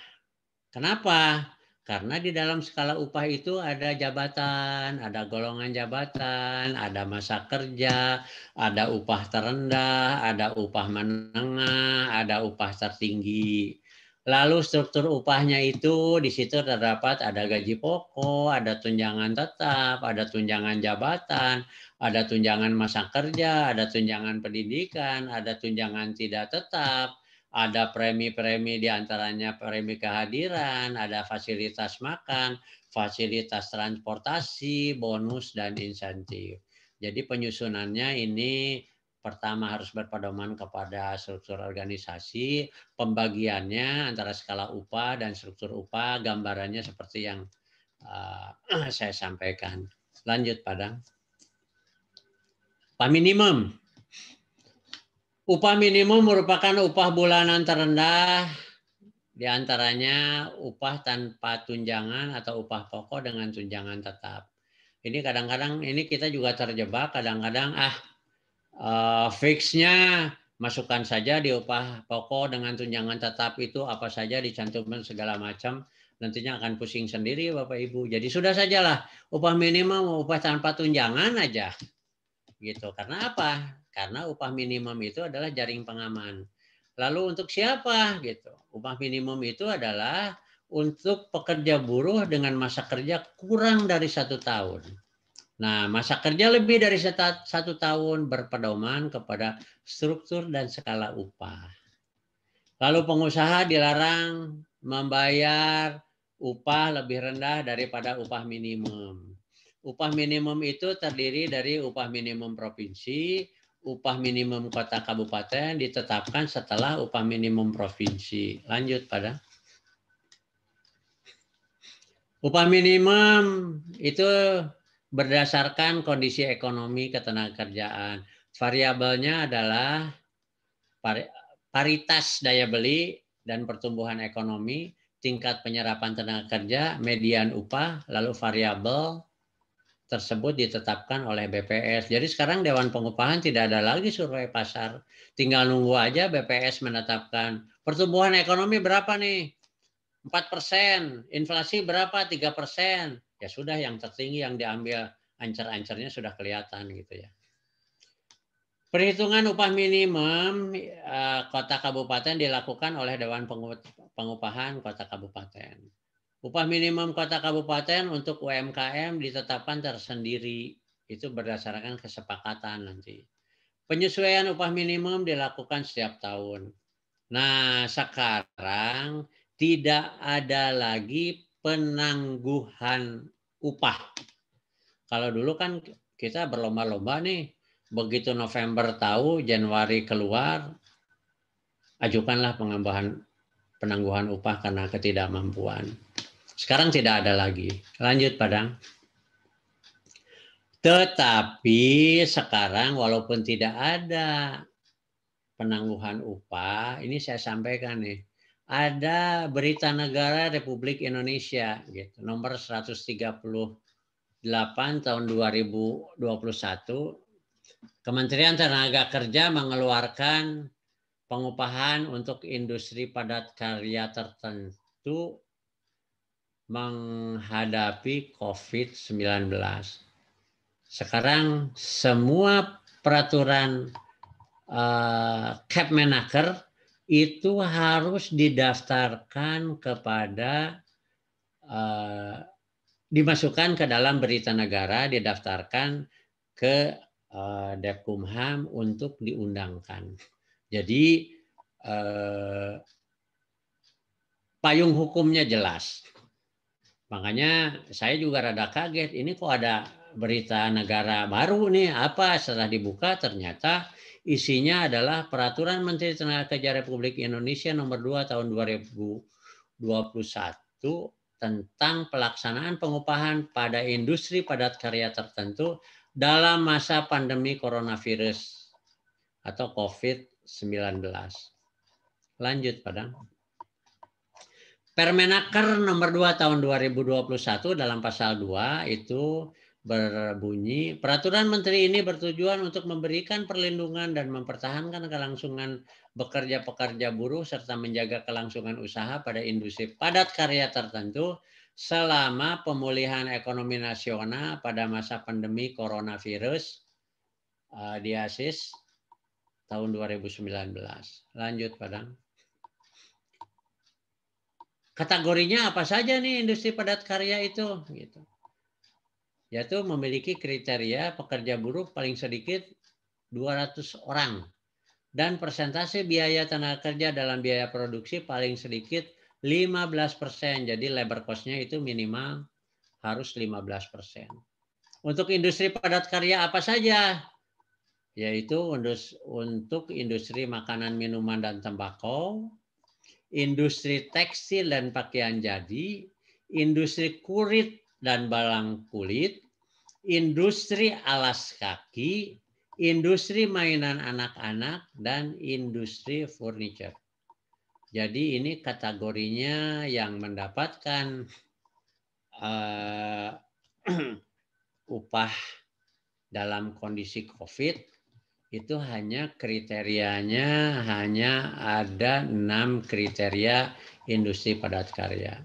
kenapa? Karena di dalam skala upah itu ada jabatan, ada golongan jabatan, ada masa kerja, ada upah terendah, ada upah menengah, ada upah tertinggi. Lalu struktur upahnya itu di situ terdapat ada gaji pokok, ada tunjangan tetap, ada tunjangan jabatan, ada tunjangan masa kerja, ada tunjangan pendidikan, ada tunjangan tidak tetap, ada premi-premi diantaranya premi kehadiran, ada fasilitas makan, fasilitas transportasi, bonus, dan insentif. Jadi penyusunannya ini pertama harus berpedoman kepada struktur organisasi, pembagiannya antara skala upah dan struktur upah, gambarannya seperti yang saya sampaikan. Lanjut, Padang. Upah minimum. Upah minimum merupakan upah bulanan terendah, di antaranya upah tanpa tunjangan atau upah pokok dengan tunjangan tetap. Ini kadang-kadang ini kita juga terjebak, kadang-kadang fixnya masukkan saja di upah pokok dengan tunjangan tetap itu apa saja dicantumkan segala macam, nantinya akan pusing sendiri Bapak Ibu. Jadi sudah sajalah upah minimum upah tanpa tunjangan aja. Gitu. Karena apa? Karena upah minimum itu adalah jaring pengaman. Lalu untuk siapa gitu? Upah minimum itu adalah untuk pekerja buruh dengan masa kerja kurang dari 1 tahun. Nah, masa kerja lebih dari 1 tahun berpedoman kepada struktur dan skala upah. Lalu pengusaha dilarang membayar upah lebih rendah daripada upah minimum. Upah minimum itu terdiri dari upah minimum provinsi, upah minimum kota kabupaten ditetapkan setelah upah minimum provinsi. Lanjut pada. Upah minimum itu berdasarkan kondisi ekonomi ketenagakerjaan. Variabelnya adalah paritas daya beli dan pertumbuhan ekonomi, tingkat penyerapan tenaga kerja, median upah, lalu variabel tersebut ditetapkan oleh BPS. Jadi sekarang Dewan Pengupahan tidak ada lagi survei pasar. Tinggal nunggu aja BPS menetapkan pertumbuhan ekonomi berapa nih? 4%, inflasi berapa? 3%. Ya sudah yang tertinggi yang diambil ancer-ancernya sudah kelihatan gitu ya. Perhitungan upah minimum kota kabupaten dilakukan oleh Dewan Pengupahan Kota Kabupaten. Upah minimum kota kabupaten untuk UMKM ditetapkan tersendiri. Itu berdasarkan kesepakatan nanti. Penyesuaian upah minimum dilakukan setiap tahun. Nah, sekarang tidak ada lagi penangguhan upah. Kalau dulu kan kita berlomba-lomba nih, begitu November tahu, Januari keluar, ajukanlah penangguhan upah karena ketidakmampuan. Sekarang tidak ada lagi. Lanjut, Padang. Tetapi sekarang walaupun tidak ada penangguhan upah, ini saya sampaikan nih, ada Berita Negara Republik Indonesia, gitu, nomor 138 tahun 2021, Kementerian Tenaga Kerja mengeluarkan pengupahan untuk industri padat karya tertentu menghadapi COVID-19. Sekarang semua peraturan Kepmenaker itu harus didaftarkan kepada dimasukkan ke dalam berita negara, didaftarkan ke Dekumham untuk diundangkan. Jadi payung hukumnya jelas. Makanya saya juga rada kaget, ini kok ada berita negara baru nih, apa? Setelah dibuka ternyata isinya adalah Peraturan Menteri Tenaga Kerja Republik Indonesia nomor 2 tahun 2021 tentang pelaksanaan pengupahan pada industri padat karya tertentu dalam masa pandemi coronavirus atau COVID-19. Lanjut, Padang. Permenaker nomor 2 tahun 2021 dalam pasal 2 itu berbunyi, peraturan menteri ini bertujuan untuk memberikan perlindungan dan mempertahankan kelangsungan bekerja pekerja buruh serta menjaga kelangsungan usaha pada industri padat karya tertentu selama pemulihan ekonomi nasional pada masa pandemi coronavirus diasis tahun 2019. Lanjut, Padang. Kategorinya apa saja nih industri padat karya itu? Gitu. Yaitu memiliki kriteria pekerja buruh paling sedikit 200 orang dan persentase biaya tenaga kerja dalam biaya produksi paling sedikit 15%. Jadi labor cost-nya itu minimal harus 15%. Untuk industri padat karya apa saja? Yaitu untuk industri makanan, minuman, dan tembakau, industri tekstil dan pakaian jadi, industri kulit dan balang kulit, industri alas kaki, industri mainan anak-anak, dan industri furniture. Jadi ini kategorinya yang mendapatkan upah dalam kondisi COVID itu hanya kriterianya hanya ada 6 kriteria industri padat karya.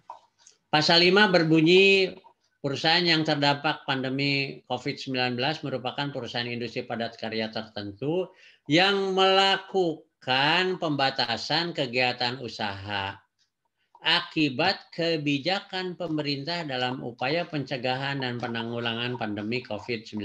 Pasal 5 berbunyi perusahaan yang terdampak pandemi COVID-19 merupakan perusahaan industri padat karya tertentu yang melakukan pembatasan kegiatan usaha akibat kebijakan pemerintah dalam upaya pencegahan dan penanggulangan pandemi COVID-19.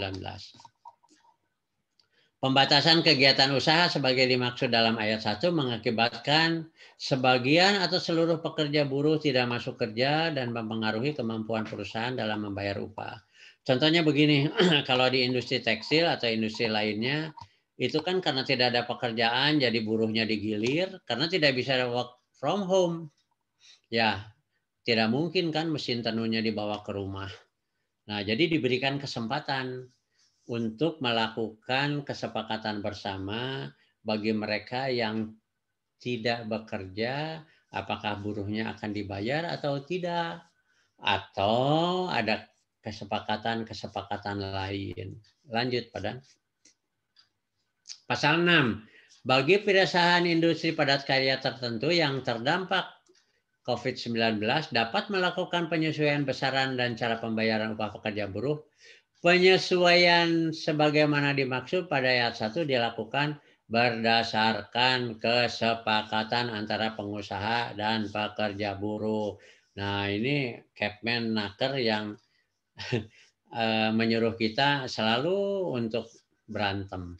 Pembatasan kegiatan usaha sebagai dimaksud dalam ayat 1 mengakibatkan sebagian atau seluruh pekerja buruh tidak masuk kerja dan mempengaruhi kemampuan perusahaan dalam membayar upah. Contohnya begini, kalau di industri tekstil atau industri lainnya, itu kan karena tidak ada pekerjaan, jadi buruhnya digilir, karena tidak bisa work from home. Ya, tidak mungkin kan mesin tenunnya dibawa ke rumah. Nah, jadi diberikan kesempatan untuk melakukan kesepakatan bersama bagi mereka yang tidak bekerja, apakah buruhnya akan dibayar atau tidak, atau ada kesepakatan-kesepakatan lain. Lanjut, Padang. Pasal 6. Bagi perusahaan industri padat karya tertentu yang terdampak COVID-19 dapat melakukan penyesuaian besaran dan cara pembayaran upah pekerja buruh. Penyesuaian sebagaimana dimaksud pada ayat 1 dilakukan berdasarkan kesepakatan antara pengusaha dan pekerja buruh. Nah, ini Kepmenaker yang menyuruh kita selalu untuk berantem.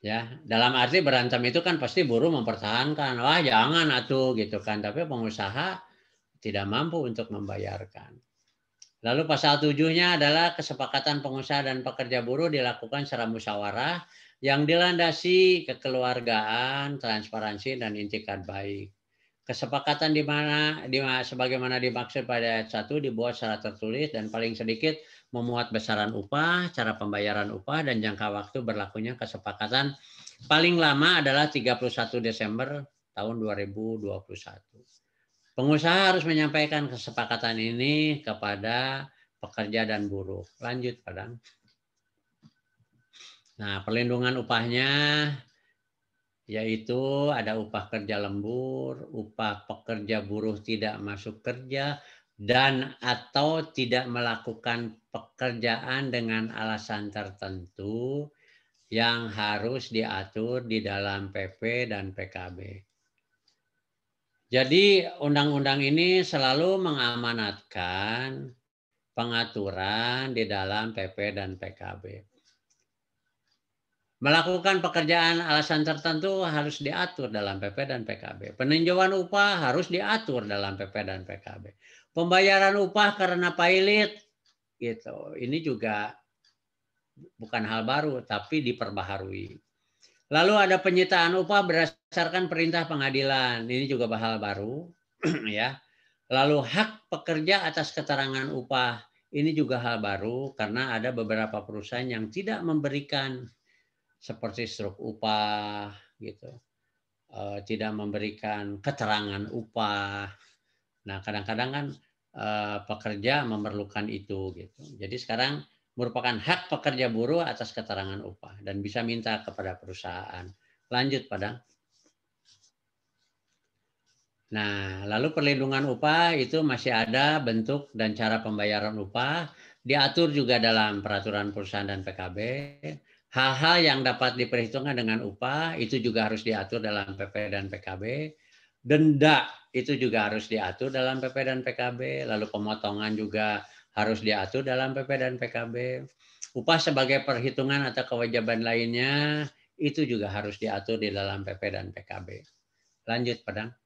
Ya, dalam arti berantem itu kan pasti buruh mempertahankan, wah jangan atuh gitu kan, tapi pengusaha tidak mampu untuk membayarkan. Lalu pasal 7-nya adalah kesepakatan pengusaha dan pekerja buruh dilakukan secara musyawarah yang dilandasi kekeluargaan, transparansi, dan intikat baik. Kesepakatan sebagaimana dimaksud pada ayat 1 dibuat secara tertulis dan paling sedikit memuat besaran upah, cara pembayaran upah, dan jangka waktu berlakunya kesepakatan paling lama adalah 31 Desember tahun 2021. Pengusaha harus menyampaikan kesepakatan ini kepada pekerja dan buruh. Lanjut, Padang. Nah, perlindungan upahnya yaitu ada upah kerja lembur, upah pekerja buruh tidak masuk kerja, dan atau tidak melakukan pekerjaan dengan alasan tertentu yang harus diatur di dalam PP dan PKB. Jadi undang-undang ini selalu mengamanatkan pengaturan di dalam PP dan PKB. Melakukan pekerjaan alasan tertentu harus diatur dalam PP dan PKB. Peninjauan upah harus diatur dalam PP dan PKB. Pembayaran upah karena pailit, gitu. Ini juga bukan hal baru, tapi diperbaharui. Lalu ada penyitaan upah berdasarkan perintah pengadilan. Ini juga hal baru, ya. Lalu hak pekerja atas keterangan upah. Ini juga hal baru karena ada beberapa perusahaan yang tidak memberikan seperti struk upah, gitu, tidak memberikan keterangan upah. Nah, kadang-kadang kan pekerja memerlukan itu, gitu. Jadi sekarang merupakan hak pekerja buruh atas keterangan upah dan bisa minta kepada perusahaan. Lanjut, Padang. Nah, lalu perlindungan upah itu masih ada bentuk dan cara pembayaran upah, diatur juga dalam peraturan perusahaan dan PKB. Hal-hal yang dapat diperhitungkan dengan upah itu juga harus diatur dalam PP dan PKB. Denda itu juga harus diatur dalam PP dan PKB. Lalu pemotongan juga harus diatur dalam PP dan PKB. Upah sebagai perhitungan atau kewajiban lainnya itu juga harus diatur di dalam PP dan PKB. Lanjut, Padang.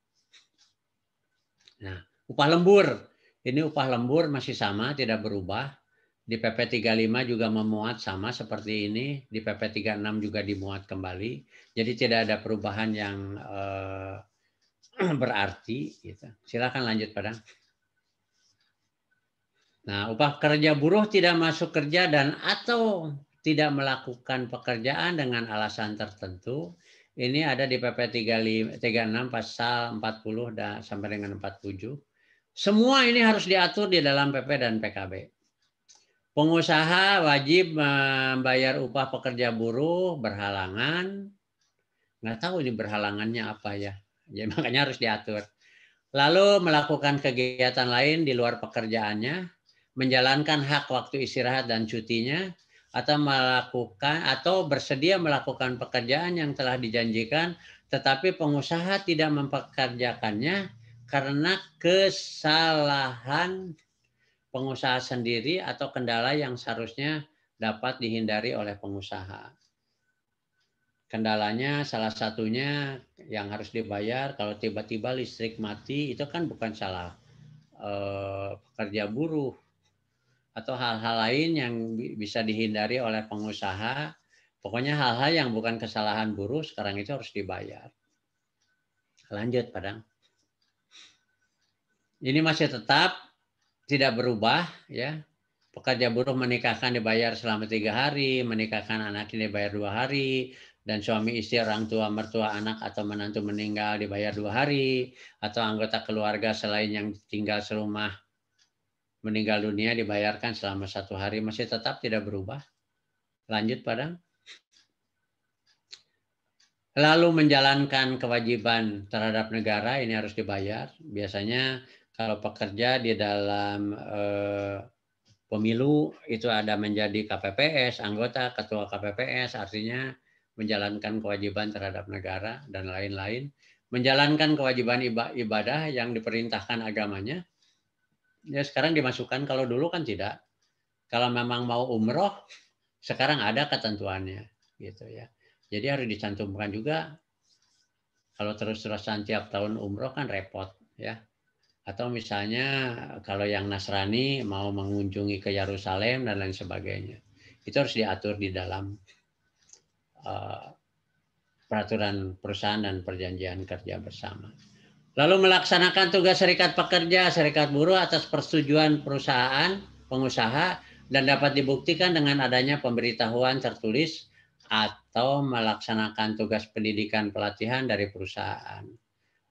Nah, upah lembur. Ini upah lembur masih sama, tidak berubah. Di PP 35 juga memuat sama seperti ini. Di PP 36 juga dimuat kembali. Jadi tidak ada perubahan yang berarti. Gitu. Silakan lanjut, Padang. Nah, upah kerja buruh tidak masuk kerja dan atau tidak melakukan pekerjaan dengan alasan tertentu. Ini ada di PP 36 pasal 40 sampai dengan 47. Semua ini harus diatur di dalam PP dan PKB. Pengusaha wajib membayar upah pekerja buruh berhalangan. Nggak tahu ini berhalangannya apa ya. Ya makanya harus diatur. Lalu melakukan kegiatan lain di luar pekerjaannya, menjalankan hak waktu istirahat dan cutinya, atau bersedia melakukan pekerjaan yang telah dijanjikan, tetapi pengusaha tidak mempekerjakannya karena kesalahan pengusaha sendiri atau kendala yang seharusnya dapat dihindari oleh pengusaha. Kendalanya salah satunya yang harus dibayar kalau tiba-tiba listrik mati itu kan bukan salah pekerja buruh atau hal-hal lain yang bisa dihindari oleh pengusaha. Pokoknya hal-hal yang bukan kesalahan buruh sekarang itu harus dibayar. Lanjut, Padang. Ini masih tetap tidak berubah, ya. Pekerja buruh menikahkan dibayar selama 3 hari, menikahkan anaknya dibayar 2 hari, dan suami istri, orang tua, mertua, anak, atau menantu meninggal dibayar 2 hari, atau anggota keluarga selain yang tinggal serumah meninggal dunia dibayarkan selama 1 hari, masih tetap tidak berubah. Lanjut, Padang. Lalu menjalankan kewajiban terhadap negara, ini harus dibayar. Biasanya kalau pekerja di dalam pemilu itu ada menjadi KPPS, anggota ketua KPPS, artinya menjalankan kewajiban terhadap negara dan lain-lain. Menjalankan kewajiban ibadah yang diperintahkan agamanya. Ya sekarang dimasukkan, kalau dulu kan tidak. Kalau memang mau umroh, sekarang ada ketentuannya, gitu ya. Jadi harus dicantumkan juga. Kalau terus-terusan tiap tahun umroh kan repot, ya. Atau misalnya kalau yang Nasrani mau mengunjungi ke Yerusalem dan lain sebagainya. Itu harus diatur di dalam peraturan perusahaan dan perjanjian kerja bersama. Lalu melaksanakan tugas serikat pekerja, serikat buruh atas persetujuan perusahaan, pengusaha, dan dapat dibuktikan dengan adanya pemberitahuan tertulis atau melaksanakan tugas pendidikan pelatihan dari perusahaan.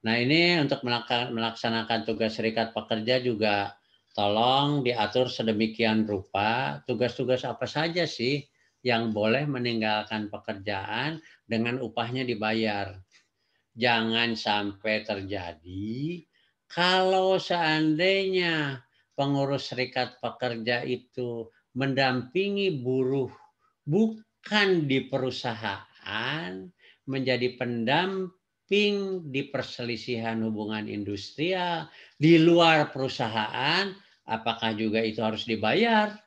Nah ini untuk melaksanakan tugas serikat pekerja juga tolong diatur sedemikian rupa tugas-tugas apa saja sih yang boleh meninggalkan pekerjaan dengan upahnya dibayar. Jangan sampai terjadi kalau seandainya pengurus serikat pekerja itu mendampingi buruh bukan di perusahaan, menjadi pendamping di perselisihan hubungan industrial di luar perusahaan, apakah juga itu harus dibayar?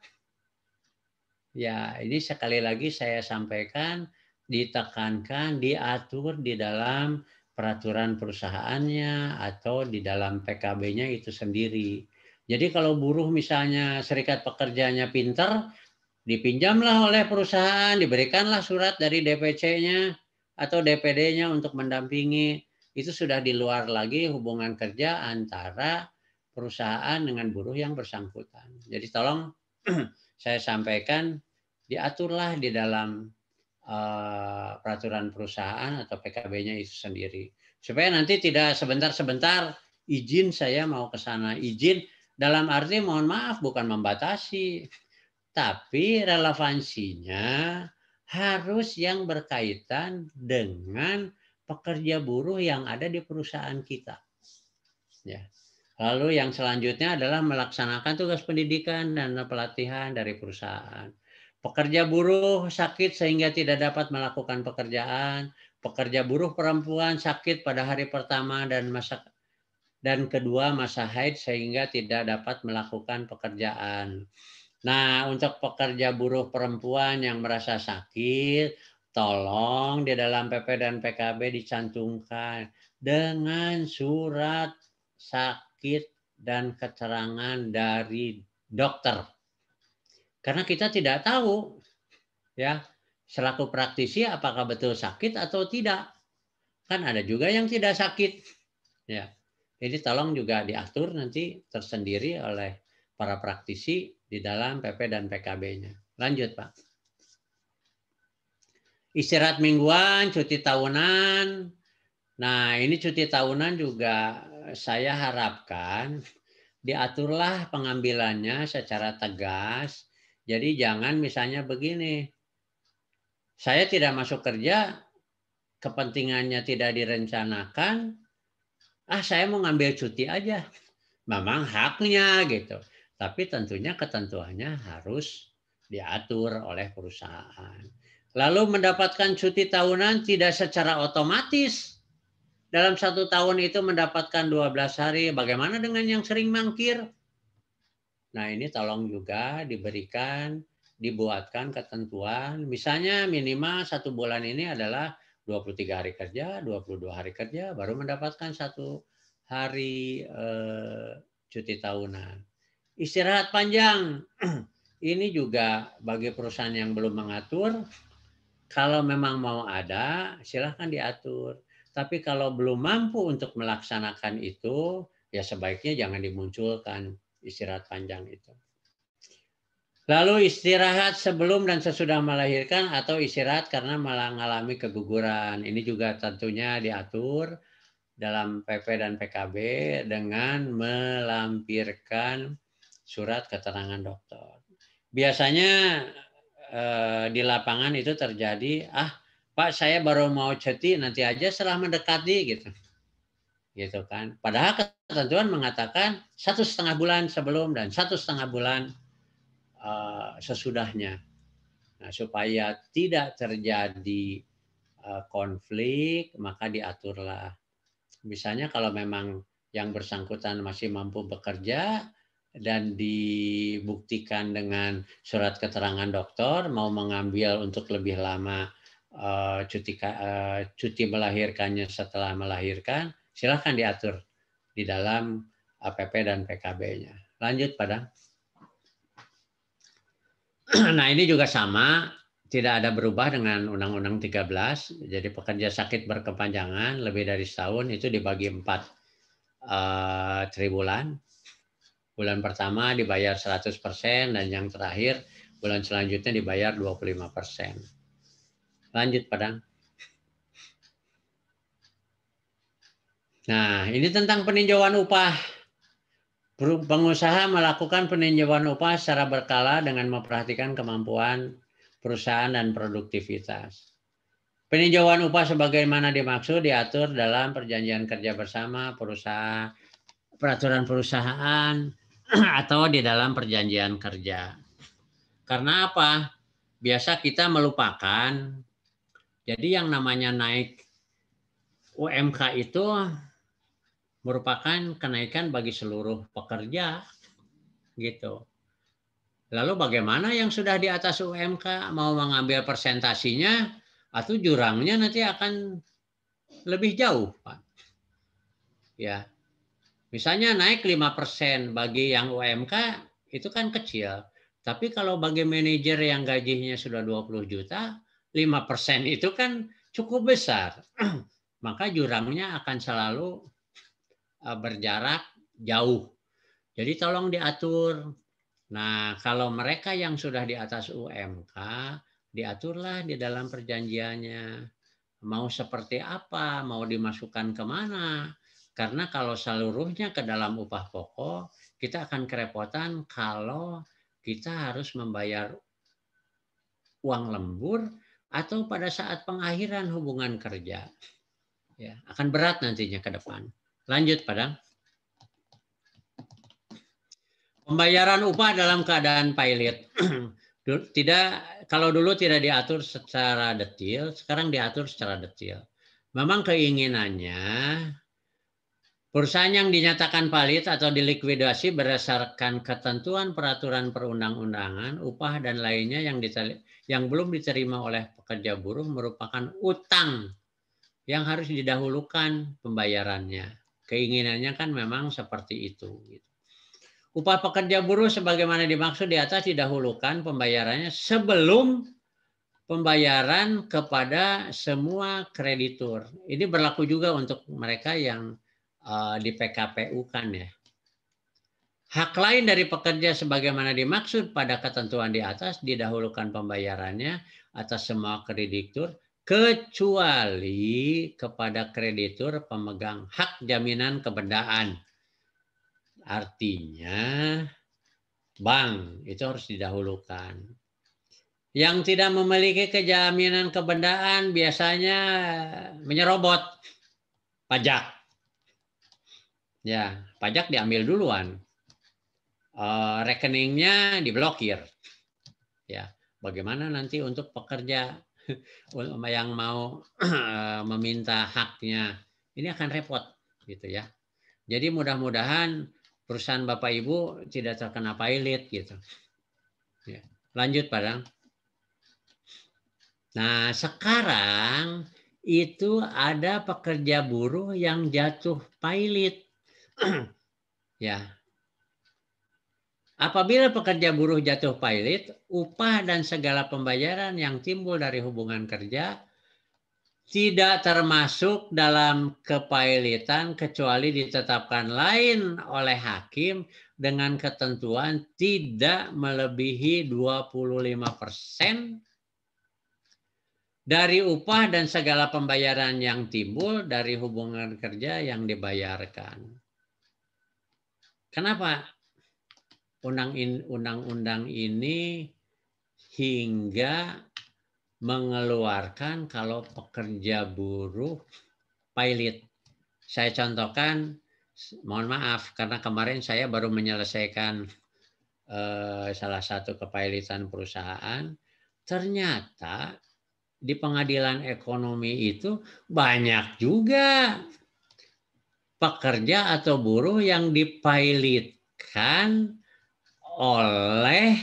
Ya, ini sekali lagi saya sampaikan, ditekankan, diatur di dalam peraturan perusahaannya atau di dalam PKB-nya itu sendiri. Jadi kalau buruh misalnya serikat pekerjanya pinter, dipinjamlah oleh perusahaan, diberikanlah surat dari DPC-nya atau DPD-nya untuk mendampingi. Itu sudah di luar lagi hubungan kerja antara perusahaan dengan buruh yang bersangkutan. Jadi tolong saya sampaikan, diaturlah di dalam peraturan perusahaan atau PKB-nya itu sendiri. Supaya nanti tidak sebentar-sebentar izin saya mau ke sana. Izin dalam arti mohon maaf bukan membatasi, tapi relevansinya harus yang berkaitan dengan pekerja buruh yang ada di perusahaan kita. Ya. Lalu yang selanjutnya adalah melaksanakan tugas pendidikan dan pelatihan dari perusahaan. Pekerja buruh sakit sehingga tidak dapat melakukan pekerjaan. Pekerja buruh perempuan sakit pada hari pertama dan kedua masa haid sehingga tidak dapat melakukan pekerjaan. Nah, untuk pekerja buruh perempuan yang merasa sakit, tolong di dalam PP dan PKB dicantumkan dengan surat sakit dan keterangan dari dokter. Karena kita tidak tahu ya, selaku praktisi apakah betul sakit atau tidak. Kan ada juga yang tidak sakit. Ya. Jadi tolong juga diatur nanti tersendiri oleh para praktisi di dalam PP dan PKB-nya. Lanjut, Pak. Istirahat mingguan, cuti tahunan. Nah, ini cuti tahunan juga saya harapkan diaturlah pengambilannya secara tegas. Jadi jangan misalnya begini, saya tidak masuk kerja, kepentingannya tidak direncanakan, saya mau ngambil cuti aja. Memang haknya gitu. Tapi tentunya ketentuannya harus diatur oleh perusahaan. Lalu mendapatkan cuti tahunan tidak secara otomatis. Dalam 1 tahun itu mendapatkan 12 hari. Bagaimana dengan yang sering mangkir? Nah, ini tolong juga dibuatkan ketentuan. Misalnya minimal 1 bulan ini adalah 23 hari kerja, 22 hari kerja, baru mendapatkan 1 hari cuti tahunan. Istirahat panjang. Ini juga bagi perusahaan yang belum mengatur, kalau memang mau ada, silahkan diatur. Tapi kalau belum mampu untuk melaksanakan itu, ya sebaiknya jangan dimunculkan istirahat panjang itu. Lalu istirahat sebelum dan sesudah melahirkan atau istirahat karena mengalami keguguran. Ini juga tentunya diatur dalam PP dan PKB dengan melampirkan surat keterangan dokter. Biasanya di lapangan itu terjadi, Pak saya baru mau cuti nanti aja setelah mendekati gitu kan. Padahal ketentuan mengatakan 1,5 bulan sebelum dan 1,5 bulan sesudahnya. Nah, supaya tidak terjadi konflik, maka diaturlah. Misalnya kalau memang yang bersangkutan masih mampu bekerja dan dibuktikan dengan surat keterangan dokter mau mengambil untuk lebih lama cuti melahirkannya setelah melahirkan, silahkan diatur di dalam APP dan PKB-nya. Lanjut, Padang. Nah, ini juga sama, tidak ada berubah dengan Undang-Undang 13. Jadi pekerja sakit berkepanjangan lebih dari setahun itu dibagi 4 triwulan. Bulan pertama dibayar 100% dan yang terakhir bulan selanjutnya dibayar 25%. Lanjut, Padang. Nah, ini tentang peninjauan upah. Pengusaha melakukan peninjauan upah secara berkala dengan memperhatikan kemampuan perusahaan dan produktivitas. Peninjauan upah sebagaimana dimaksud diatur dalam perjanjian kerja bersama perusahaan, peraturan perusahaan, atau di dalam perjanjian kerja. Karena apa? Biasa kita melupakan, jadi yang namanya naik UMK itu merupakan kenaikan bagi seluruh pekerja, gitu. Lalu bagaimana yang sudah di atas UMK mau mengambil persentasinya atau jurangnya nanti akan lebih jauh, Pak. Ya. Misalnya naik 5% bagi yang UMK itu kan kecil. Tapi kalau bagi manajer yang gajinya sudah 20 juta, 5% itu kan cukup besar. Maka jurangnya akan selalu berjarak jauh. Jadi tolong diatur. Nah, kalau mereka yang sudah di atas UMK, diaturlah di dalam perjanjiannya. Mau seperti apa, mau dimasukkan kemana. Karena kalau seluruhnya ke dalam upah pokok, kita akan kerepotan kalau kita harus membayar uang lembur atau pada saat pengakhiran hubungan kerja. Ya, akan berat nantinya ke depan. Lanjut, Padang. Pembayaran upah dalam keadaan pilot. Tidak, kalau dulu tidak diatur secara detail, sekarang diatur secara detail. Memang keinginannya perusahaan yang dinyatakan palit atau dilikuidasi berdasarkan ketentuan peraturan perundang-undangan, upah dan lainnya yang belum diterima oleh pekerja buruh merupakan utang yang harus didahulukan pembayarannya. Keinginannya kan memang seperti itu. Upah pekerja buruh sebagaimana dimaksud di atas didahulukan pembayarannya sebelum pembayaran kepada semua kreditur. Ini berlaku juga untuk mereka yang di PKPU kan ya. Hak lain dari pekerja sebagaimana dimaksud pada ketentuan di atas didahulukan pembayarannya atas semua kreditur kecuali kepada kreditur pemegang hak jaminan kebendaan. Artinya bank itu harus didahulukan. Yang tidak memiliki kejaminan kebendaan biasanya menyerobot pajak. Ya, pajak diambil duluan. Rekeningnya diblokir. Ya, bagaimana nanti untuk pekerja yang mau meminta haknya, ini akan repot gitu ya. Jadi mudah-mudahan perusahaan Bapak Ibu tidak terkena pilot gitu. Ya. Lanjut, Padang. Nah, sekarang itu ada pekerja buruh yang jatuh pilot. Ya. Apabila pekerja buruh jatuh pilot, upah dan segala pembayaran yang timbul dari hubungan kerja tidak termasuk dalam kepilotan kecuali ditetapkan lain oleh hakim dengan ketentuan tidak melebihi 25% dari upah dan segala pembayaran yang timbul dari hubungan kerja yang dibayarkan. Kenapa undang-undang ini hingga mengeluarkan kalau pekerja buruh pilot? Saya contohkan, mohon maaf karena kemarin saya baru menyelesaikan salah satu kepilotan perusahaan. Ternyata di pengadilan ekonomi itu banyak juga pekerja atau buruh yang dipilotkan oleh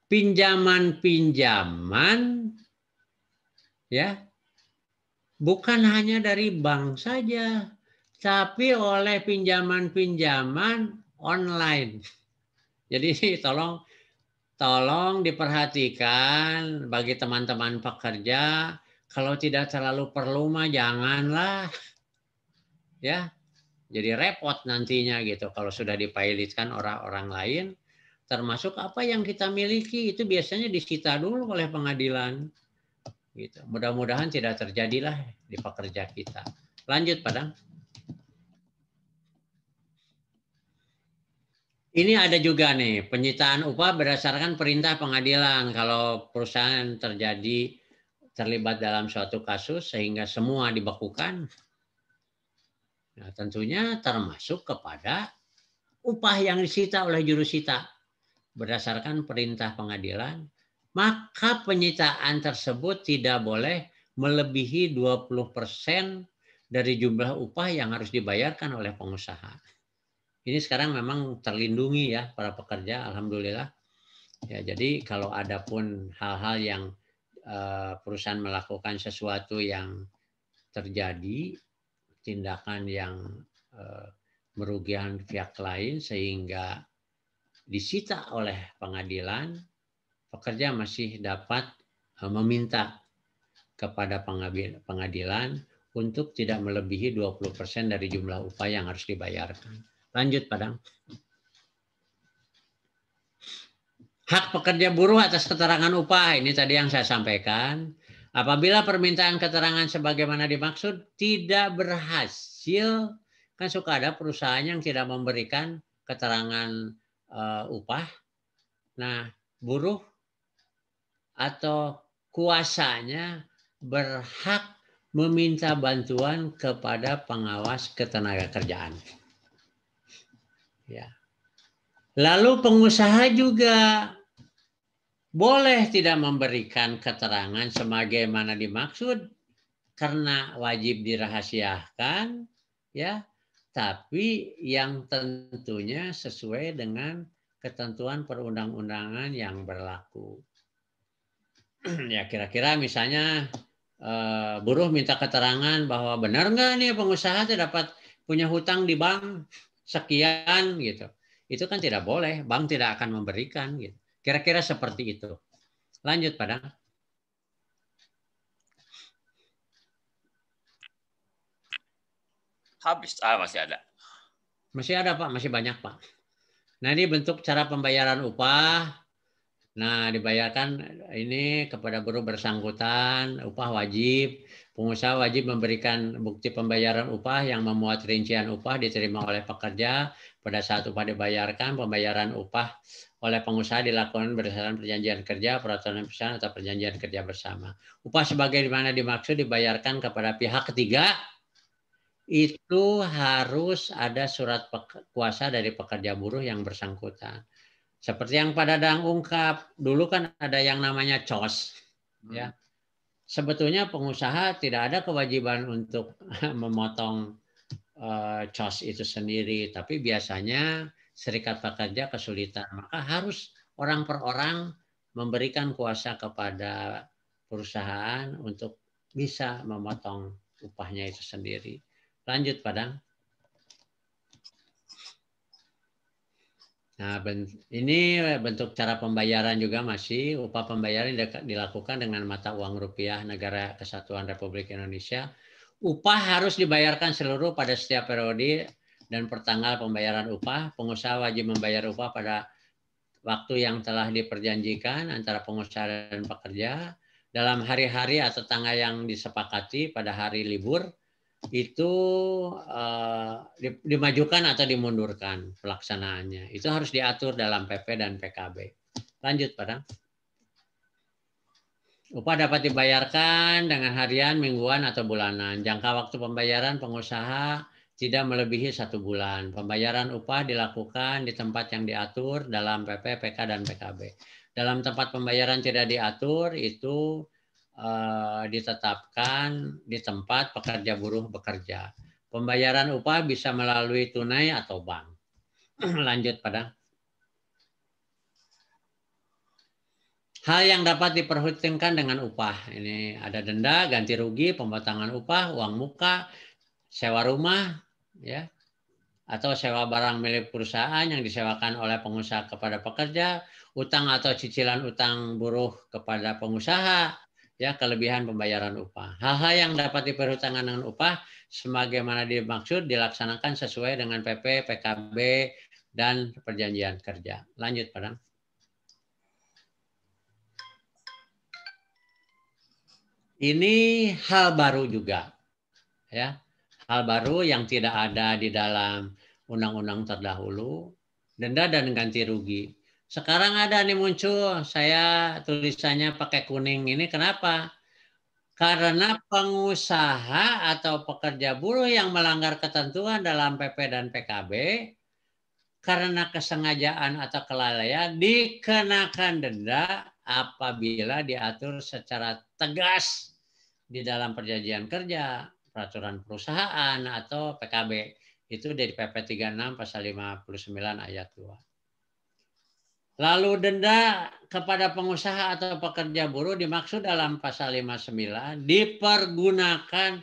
pinjaman-pinjaman ya, bukan hanya dari bank saja, tapi oleh pinjaman-pinjaman online. Jadi tolong diperhatikan bagi teman-teman pekerja, kalau tidak terlalu perlu mah janganlah. Ya. Jadi repot nantinya gitu kalau sudah dipilotkan orang-orang lain, termasuk apa yang kita miliki itu biasanya disita dulu oleh pengadilan. Gitu. Mudah-mudahan tidak terjadilah di pekerja kita. Lanjut, Padang. Ini ada juga nih, penyitaan upah berdasarkan perintah pengadilan. Kalau perusahaan terlibat dalam suatu kasus sehingga semua dibekukan, nah tentunya termasuk kepada upah yang disita oleh jurusita berdasarkan perintah pengadilan, maka penyitaan tersebut tidak boleh melebihi 20% dari jumlah upah yang harus dibayarkan oleh pengusaha. Ini sekarang memang terlindungi ya para pekerja, alhamdulillah. Ya, jadi kalau ada pun hal-hal yang perusahaan melakukan sesuatu yang terjadi, tindakan yang merugikan pihak lain sehingga disita oleh pengadilan, pekerja masih dapat meminta kepada pengadilan untuk tidak melebihi 20% dari jumlah upah yang harus dibayarkan. Lanjut, Padang. Hak pekerja buruh atas keterangan upah, ini tadi yang saya sampaikan. Apabila permintaan keterangan sebagaimana dimaksud tidak berhasil, kan suka ada perusahaan yang tidak memberikan keterangan upah. Nah, buruh atau kuasanya berhak meminta bantuan kepada pengawas ketenagakerjaan. Ya. Lalu pengusaha juga boleh tidak memberikan keterangan sebagaimana dimaksud karena wajib dirahasiakan, ya. Tapi yang tentunya sesuai dengan ketentuan perundang-undangan yang berlaku. Ya kira-kira misalnya buruh minta keterangan bahwa benar nggak nih pengusaha dapat punya hutang di bank sekian gitu. Itu kan tidak boleh, bank tidak akan memberikan gitu. Kira-kira seperti itu. Lanjut, Padang. Habis, masih ada. Masih ada, Pak, masih banyak, Pak. Nah, ini bentuk cara pembayaran upah. Nah, dibayarkan ini kepada buruh bersangkutan, upah wajib. Pengusaha wajib memberikan bukti pembayaran upah yang memuat rincian upah diterima oleh pekerja. Pada saat upah dibayarkan, pembayaran upah oleh pengusaha dilakukan berdasarkan perjanjian kerja, peraturan perusahaan atau perjanjian kerja bersama. Upah sebagaimana dimaksud dibayarkan kepada pihak ketiga, itu harus ada surat kuasa dari pekerja buruh yang bersangkutan. Seperti yang Pak Dadang ungkap, dulu kan ada yang namanya COS. Ya. Sebetulnya pengusaha tidak ada kewajiban untuk memotong COS itu sendiri, tapi biasanya serikat pekerja kesulitan, maka harus orang per orang memberikan kuasa kepada perusahaan untuk bisa memotong upahnya itu sendiri. Lanjut, Padang. Nah, ini bentuk cara pembayaran juga masih. Upah pembayaran dilakukan dengan mata uang rupiah Negara Kesatuan Republik Indonesia. Upah harus dibayarkan seluruh pada setiap periode dan pertanggal pembayaran upah. Pengusaha wajib membayar upah pada waktu yang telah diperjanjikan antara pengusaha dan pekerja dalam hari-hari atau tanggal yang disepakati pada hari libur. Itu dimajukan atau dimundurkan pelaksanaannya. Itu harus diatur dalam PP dan PKB. Lanjut, Padang. Upah dapat dibayarkan dengan harian, mingguan, atau bulanan. Jangka waktu pembayaran pengusaha tidak melebihi 1 bulan. Pembayaran upah dilakukan di tempat yang diatur dalam PP, PK, dan PKB. Dalam tempat pembayaran tidak diatur, itu ditetapkan di tempat pekerja buruh bekerja. Pembayaran upah bisa melalui tunai atau bank. Lanjut, Padang. Hal yang dapat diperhitungkan dengan upah. Ini ada denda, ganti rugi, pemotongan upah, uang muka, sewa rumah, ya, atau sewa barang milik perusahaan yang disewakan oleh pengusaha kepada pekerja, utang atau cicilan utang buruh kepada pengusaha, ya, kelebihan pembayaran upah. Hal-hal yang dapat diperhitungkan dengan upah sebagaimana dimaksud dilaksanakan sesuai dengan PP, PKB, dan perjanjian kerja. Lanjut, Padang. Ini hal baru juga, ya, hal baru yang tidak ada di dalam undang-undang terdahulu, denda dan ganti rugi. Sekarang ada nih muncul, saya tulisannya pakai kuning ini, kenapa? Karena pengusaha atau pekerja buruh yang melanggar ketentuan dalam PP dan PKB, karena kesengajaan atau kelalaian dikenakan denda apabila diatur secara tegas di dalam perjanjian kerja, peraturan perusahaan, atau PKB. Itu dari PP 36 pasal 59 ayat 2. Lalu denda kepada pengusaha atau pekerja buruh dimaksud dalam pasal 59 dipergunakan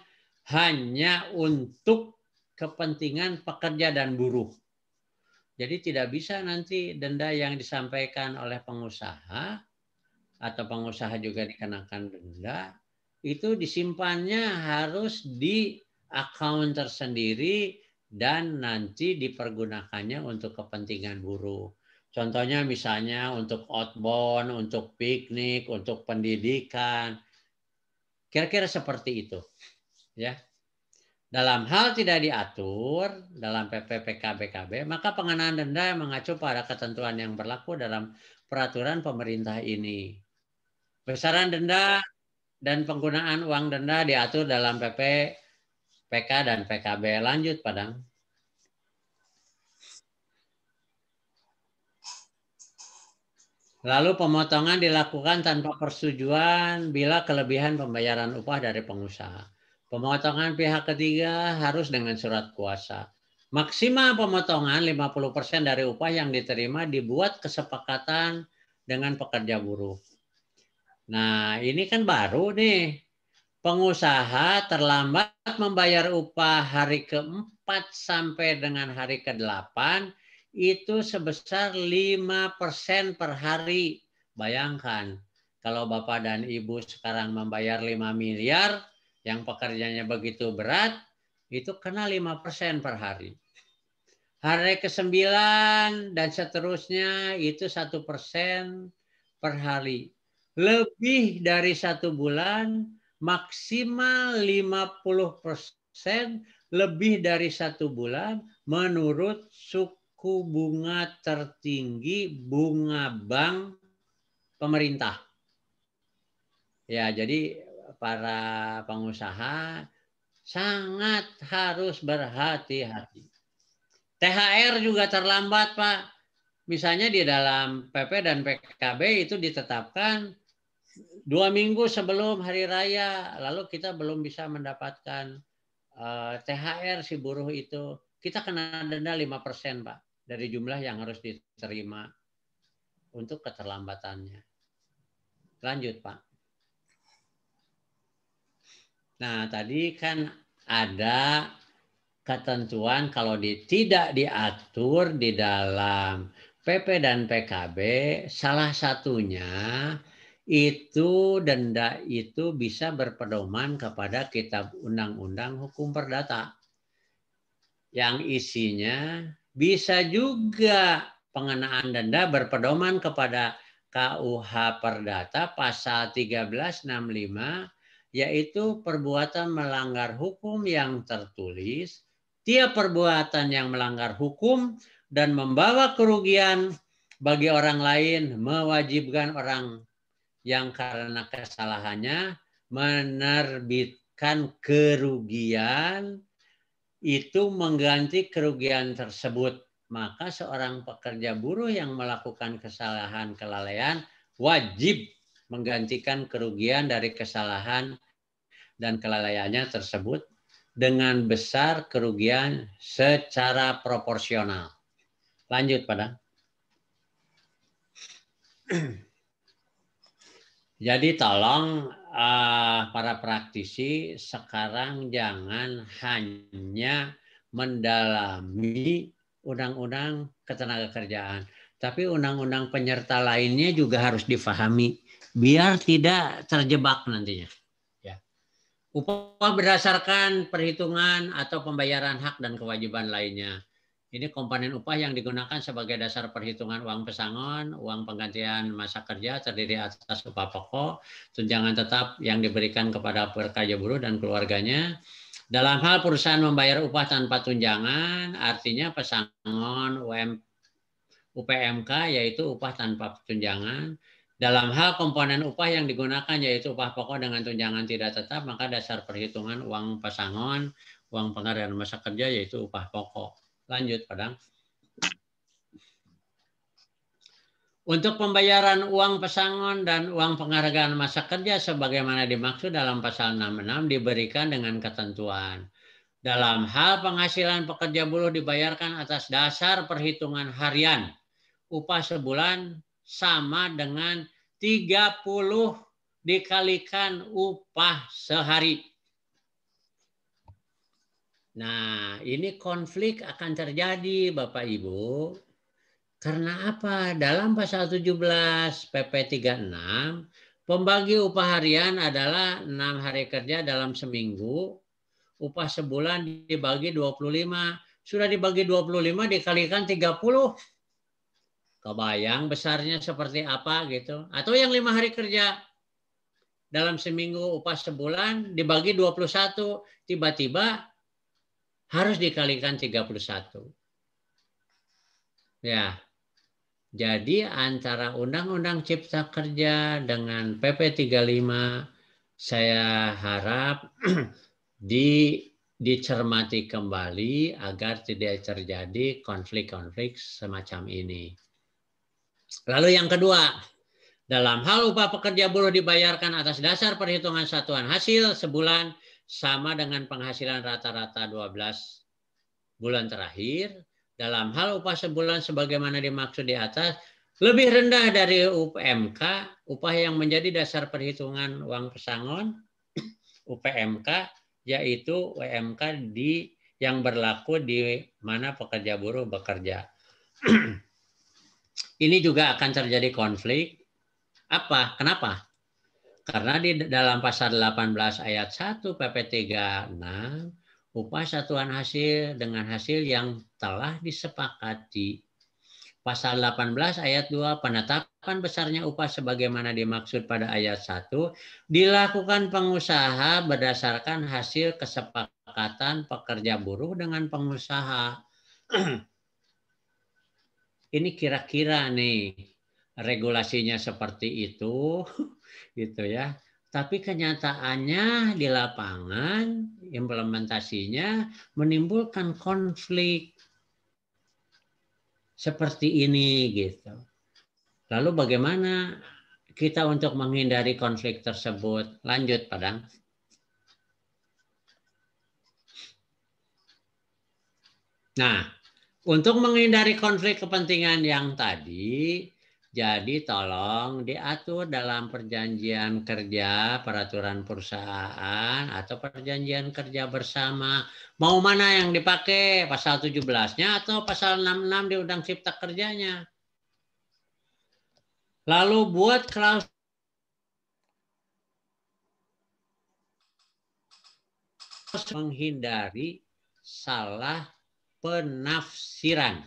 hanya untuk kepentingan pekerja dan buruh. Jadi tidak bisa nanti denda yang disampaikan oleh pengusaha atau pengusaha juga dikenakan denda, itu disimpannya harus di account tersendiri dan nanti dipergunakannya untuk kepentingan buruh. Contohnya misalnya untuk outbound, untuk piknik, untuk pendidikan. Kira-kira seperti itu. Ya. Dalam hal tidak diatur dalam PP PKB, maka pengenaan denda mengacu pada ketentuan yang berlaku dalam peraturan pemerintah ini. Besaran denda dan penggunaan uang denda diatur dalam PP, PK, dan PKB. Lanjut, Padang. Lalu pemotongan dilakukan tanpa persetujuan bila kelebihan pembayaran upah dari pengusaha. Pemotongan pihak ketiga harus dengan surat kuasa. Maksimal pemotongan 50% dari upah yang diterima dibuat kesepakatan dengan pekerja buruh. Nah, ini kan baru nih. Pengusaha terlambat membayar upah hari ke-4 sampai dengan hari ke-8 itu sebesar 5% per hari. Bayangkan, kalau Bapak dan Ibu sekarang membayar 5 miliar, yang pekerjanya begitu berat, itu kena 5% per hari. Hari ke-9 dan seterusnya itu 1% per hari. Lebih dari 1 bulan, maksimal 50% lebih dari 1 bulan menurut suku bunga tertinggi bunga bank pemerintah. Ya, jadi para pengusaha sangat harus berhati-hati. THR juga terlambat, Pak. Misalnya di dalam PP dan PKB itu ditetapkan 2 minggu sebelum hari raya, lalu kita belum bisa mendapatkan THR si buruh itu, kita kena denda 5%, Pak, dari jumlah yang harus diterima untuk keterlambatannya. Lanjut, Pak. Nah, tadi kan ada ketentuan kalau tidak diatur di dalam PP dan PKB, salah satunya itu denda itu bisa berpedoman kepada Kitab Undang-Undang Hukum Perdata. Yang isinya bisa juga pengenaan denda berpedoman kepada KUH Perdata pasal 1365, yaitu perbuatan melanggar hukum yang tertulis. Tiap perbuatan yang melanggar hukum dan membawa kerugian bagi orang lain mewajibkan orang yang karena kesalahannya menerbitkan kerugian itu mengganti kerugian tersebut. Maka seorang pekerja buruh yang melakukan kesalahan kelalaian wajib menggantikan kerugian dari kesalahan dan kelalaiannya tersebut dengan besar kerugian secara proporsional. Lanjut, Padang. Jadi tolong para praktisi sekarang jangan hanya mendalami undang-undang ketenagakerjaan, tapi undang-undang penyerta lainnya juga harus difahami biar tidak terjebak nantinya. Upah berdasarkan perhitungan atau pembayaran hak dan kewajiban lainnya. Ini komponen upah yang digunakan sebagai dasar perhitungan uang pesangon, uang penggantian masa kerja terdiri atas upah pokok, tunjangan tetap yang diberikan kepada pekerja buruh dan keluarganya. Dalam hal perusahaan membayar upah tanpa tunjangan, artinya pesangon, UPMK yaitu upah tanpa tunjangan. Dalam hal komponen upah yang digunakan yaitu upah pokok dengan tunjangan tidak tetap, maka dasar perhitungan uang pesangon, uang penggantian masa kerja yaitu upah pokok. Lanjut, Padang. Untuk pembayaran uang pesangon dan uang penghargaan masa kerja sebagaimana dimaksud dalam pasal 66 diberikan dengan ketentuan. Dalam hal penghasilan pekerja buruh dibayarkan atas dasar perhitungan harian. Upah sebulan sama dengan 30 dikalikan upah sehari. Nah, ini konflik akan terjadi Bapak Ibu. Karena apa? Dalam pasal 17 PP 36, pembagi upah harian adalah 6 hari kerja dalam seminggu, upah sebulan dibagi 25. Sudah dibagi 25 dikalikan 30. Kebayang besarnya seperti apa gitu. Atau yang 5 hari kerja dalam seminggu upah sebulan dibagi 21. Tiba-tiba harus dikalikan 31. Ya. Jadi antara Undang-Undang Cipta Kerja dengan PP 35 saya harap dicermati kembali agar tidak terjadi konflik-konflik semacam ini. Lalu yang kedua, dalam hal upah pekerja buruh dibayarkan atas dasar perhitungan satuan hasil sebulan sama dengan penghasilan rata-rata 12 bulan terakhir. Dalam hal upah sebulan sebagaimana dimaksud di atas, lebih rendah dari UPMK, upah yang menjadi dasar perhitungan uang pesangon, UPMK, yaitu UMK yang berlaku di mana pekerja buruh bekerja. Ini juga akan terjadi konflik. Apa? Kenapa? Karena di dalam pasal 18 ayat 1 PP 36, upah satuan hasil dengan hasil yang telah disepakati. Pasal 18 ayat 2, penetapan besarnya upah sebagaimana dimaksud pada ayat 1 dilakukan pengusaha berdasarkan hasil kesepakatan pekerja buruh dengan pengusaha. Ini kira-kira nih regulasinya seperti itu gitu ya. Tapi kenyataannya di lapangan implementasinya menimbulkan konflik seperti ini gitu. Lalu bagaimana kita untuk menghindari konflik tersebut? Lanjut, Padang. Nah, untuk menghindari konflik kepentingan yang tadi, jadi tolong diatur dalam perjanjian kerja, peraturan perusahaan, atau perjanjian kerja bersama. Mau mana yang dipakai, pasal 17-nya atau pasal 66 di Undang Cipta Kerjanya. Lalu buat klausul menghindari salah penafsiran.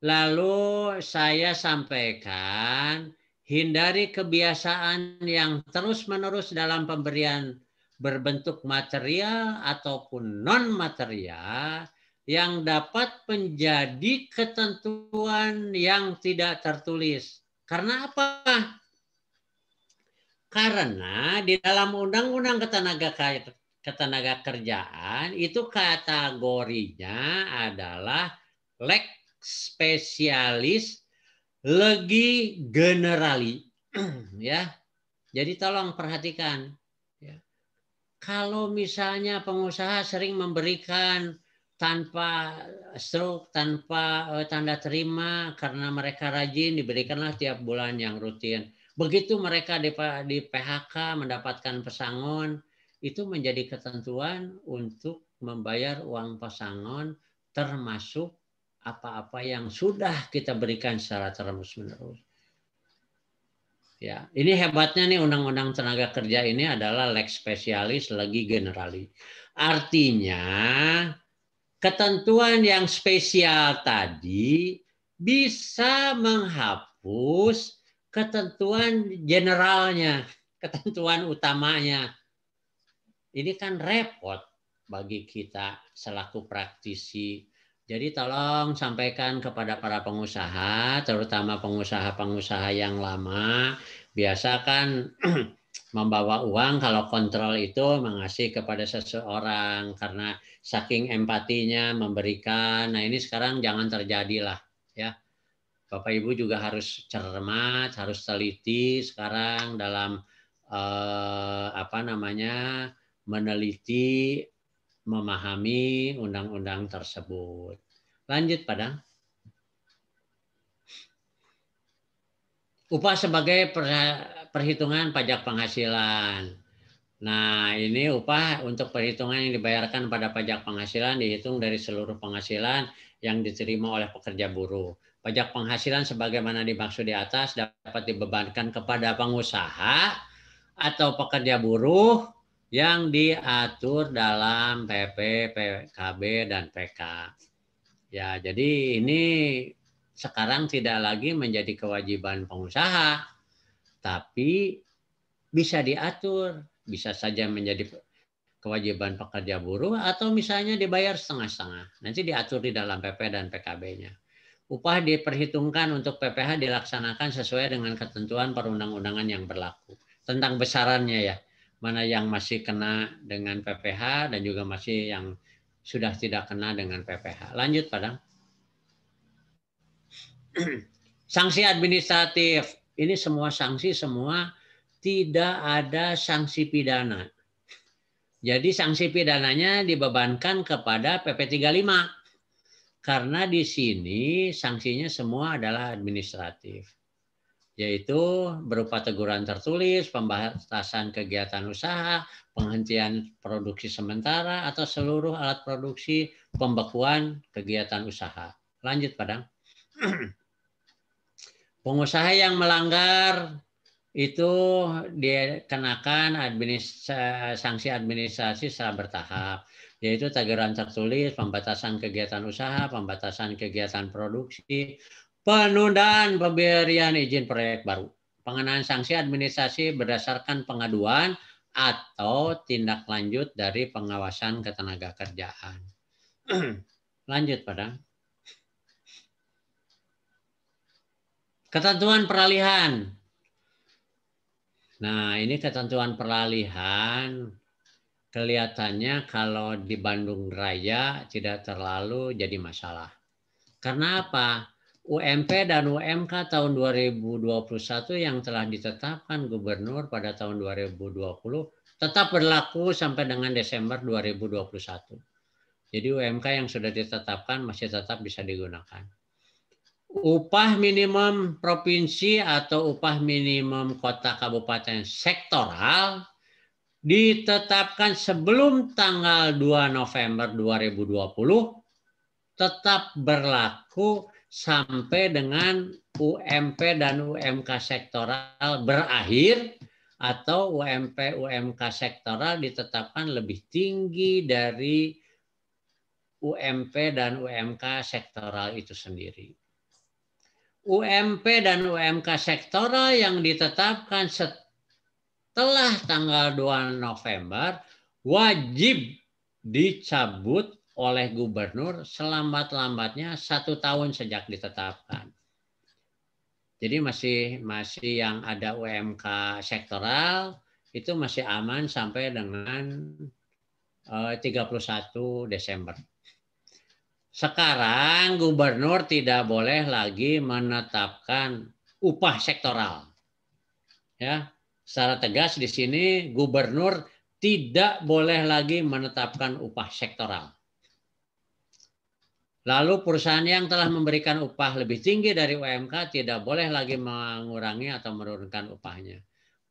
Lalu saya sampaikan, hindari kebiasaan yang terus-menerus dalam pemberian berbentuk material ataupun non-material yang dapat menjadi ketentuan yang tidak tertulis. Karena apa? Karena di dalam Undang-Undang Ketenagakerjaan itu kategorinya adalah lex spesialis legi generali. Ya, jadi tolong perhatikan. Ya. Kalau misalnya pengusaha sering memberikan tanpa stroke, tanpa tanda terima karena mereka rajin, diberikanlah tiap bulan yang rutin. Begitu mereka di PHK mendapatkan pesangon, itu menjadi ketentuan untuk membayar uang pesangon termasuk apa-apa yang sudah kita berikan secara terus-menerus. Ya, ini hebatnya nih Undang-Undang Tenaga Kerja ini adalah lex spesialis legi generali. Artinya ketentuan yang spesial tadi bisa menghapus ketentuan generalnya, ketentuan utamanya. Ini kan repot bagi kita selaku praktisi. Jadi tolong sampaikan kepada para pengusaha, terutama pengusaha-pengusaha yang lama, biasa kan membawa uang kalau kontrol itu mengasih kepada seseorang karena saking empatinya memberikan. Nah ini sekarang jangan terjadi lah ya. Bapak Ibu juga harus cermat, harus teliti sekarang dalam meneliti, memahami undang-undang tersebut. Lanjut, Padang. Upah sebagai perhitungan pajak penghasilan. Nah, ini upah untuk perhitungan yang dibayarkan pada pajak penghasilan dihitung dari seluruh penghasilan yang diterima oleh pekerja buruh. Pajak penghasilan sebagaimana dimaksud di atas dapat dibebankan kepada pengusaha atau pekerja buruh yang diatur dalam PP, PKB, dan PK. Ya, jadi ini sekarang tidak lagi menjadi kewajiban pengusaha, tapi bisa diatur. Bisa saja menjadi kewajiban pekerja buruh atau misalnya dibayar setengah-setengah. Nanti diatur di dalam PP dan PKB-nya. Upah diperhitungkan untuk PPh dilaksanakan sesuai dengan ketentuan perundang-undangan yang berlaku. Tentang besarannya ya, mana yang masih kena dengan PPh dan juga masih yang sudah tidak kena dengan PPh. Lanjut, Padang. Sanksi administratif. Ini semua sanksi semua tidak ada sanksi pidana. Jadi sanksi pidananya dibebankan kepada PP 35. Karena di sini sanksinya semua adalah administratif. Yaitu berupa teguran tertulis, pembatasan kegiatan usaha, penghentian produksi sementara atau seluruh alat produksi, pembekuan kegiatan usaha. Lanjut, Padang. Pengusaha yang melanggar itu dikenakan sanksi administrasi secara bertahap, yaitu teguran tertulis, pembatasan kegiatan usaha, pembatasan kegiatan produksi, penundaan pemberian izin proyek baru. Pengenaan sanksi administrasi berdasarkan pengaduan atau tindak lanjut dari pengawasan ketenagakerjaan. Lanjut, Padang. Ketentuan peralihan. Nah, ini ketentuan peralihan kelihatannya kalau di Bandung Raya tidak terlalu jadi masalah. Karena apa? UMP dan UMK tahun 2021 yang telah ditetapkan gubernur pada tahun 2020 tetap berlaku sampai dengan Desember 2021. Jadi UMK yang sudah ditetapkan masih tetap bisa digunakan. Upah minimum provinsi atau upah minimum kota kabupaten sektoral ditetapkan sebelum tanggal 2 November 2020 tetap berlaku sampai dengan UMP dan UMK sektoral berakhir atau UMP UMK sektoral ditetapkan lebih tinggi dari UMP dan UMK sektoral itu sendiri. UMP dan UMK sektoral yang ditetapkan setelah tanggal 2 November wajib dicabut oleh gubernur selambat-lambatnya 1 tahun sejak ditetapkan. Jadi masih yang ada UMK sektoral itu masih aman sampai dengan 31 Desember. Sekarang gubernur tidak boleh lagi menetapkan upah sektoral. Ya, secara tegas di sini gubernur tidak boleh lagi menetapkan upah sektoral. Lalu perusahaan yang telah memberikan upah lebih tinggi dari UMK tidak boleh lagi mengurangi atau menurunkan upahnya.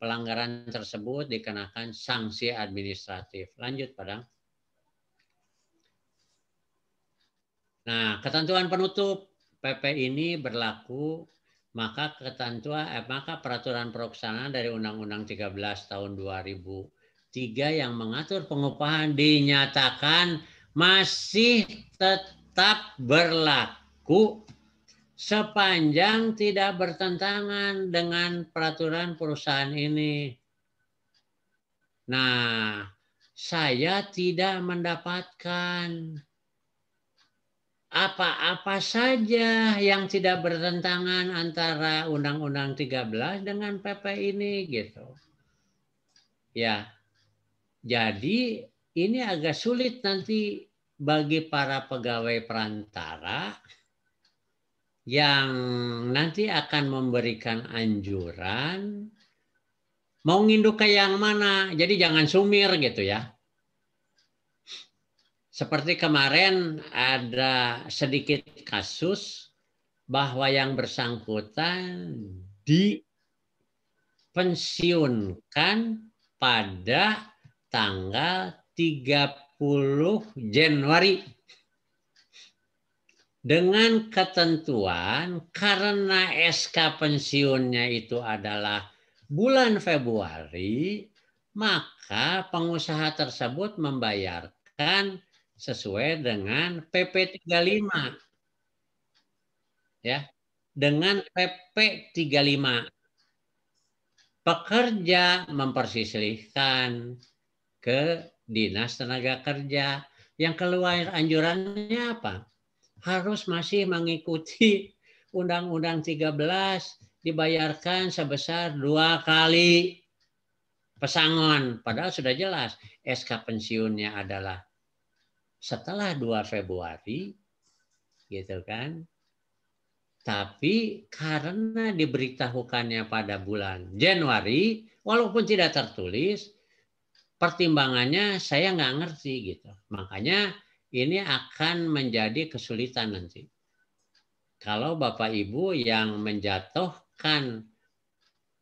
Pelanggaran tersebut dikenakan sanksi administratif. Lanjut, Padang. Nah, ketentuan penutup PP ini berlaku maka peraturan pelaksanaan dari Undang-Undang 13 tahun 2003 yang mengatur pengupahan dinyatakan masih tetap berlaku sepanjang tidak bertentangan dengan peraturan perusahaan ini. Nah, saya tidak mendapatkan apa-apa saja yang tidak bertentangan antara Undang-Undang 13 dengan PP ini gitu. Ya. Jadi ini agak sulit nanti bagi para pegawai perantara yang nanti akan memberikan anjuran mau nginduk ke yang mana. Jadi jangan sumir gitu ya. Seperti kemarin ada sedikit kasus bahwa yang bersangkutan dipensiunkan pada tanggal 30 Januari dengan ketentuan karena SK pensiunnya itu adalah bulan Februari, maka pengusaha tersebut membayarkan sesuai dengan PP 35 ya. Dengan PP 35 pekerja mempersilihkan ke Dinas Tenaga Kerja yang keluar anjurannya apa? Harus masih mengikuti Undang-Undang 13 dibayarkan sebesar 2 kali pesangon. Padahal sudah jelas SK pensiunnya adalah setelah 2 Februari, gitu kan. Tapi karena diberitahukannya pada bulan Januari, walaupun tidak tertulis, pertimbangannya saya nggak ngerti gitu. Makanya ini akan menjadi kesulitan nanti. Kalau Bapak Ibu yang menjatuhkan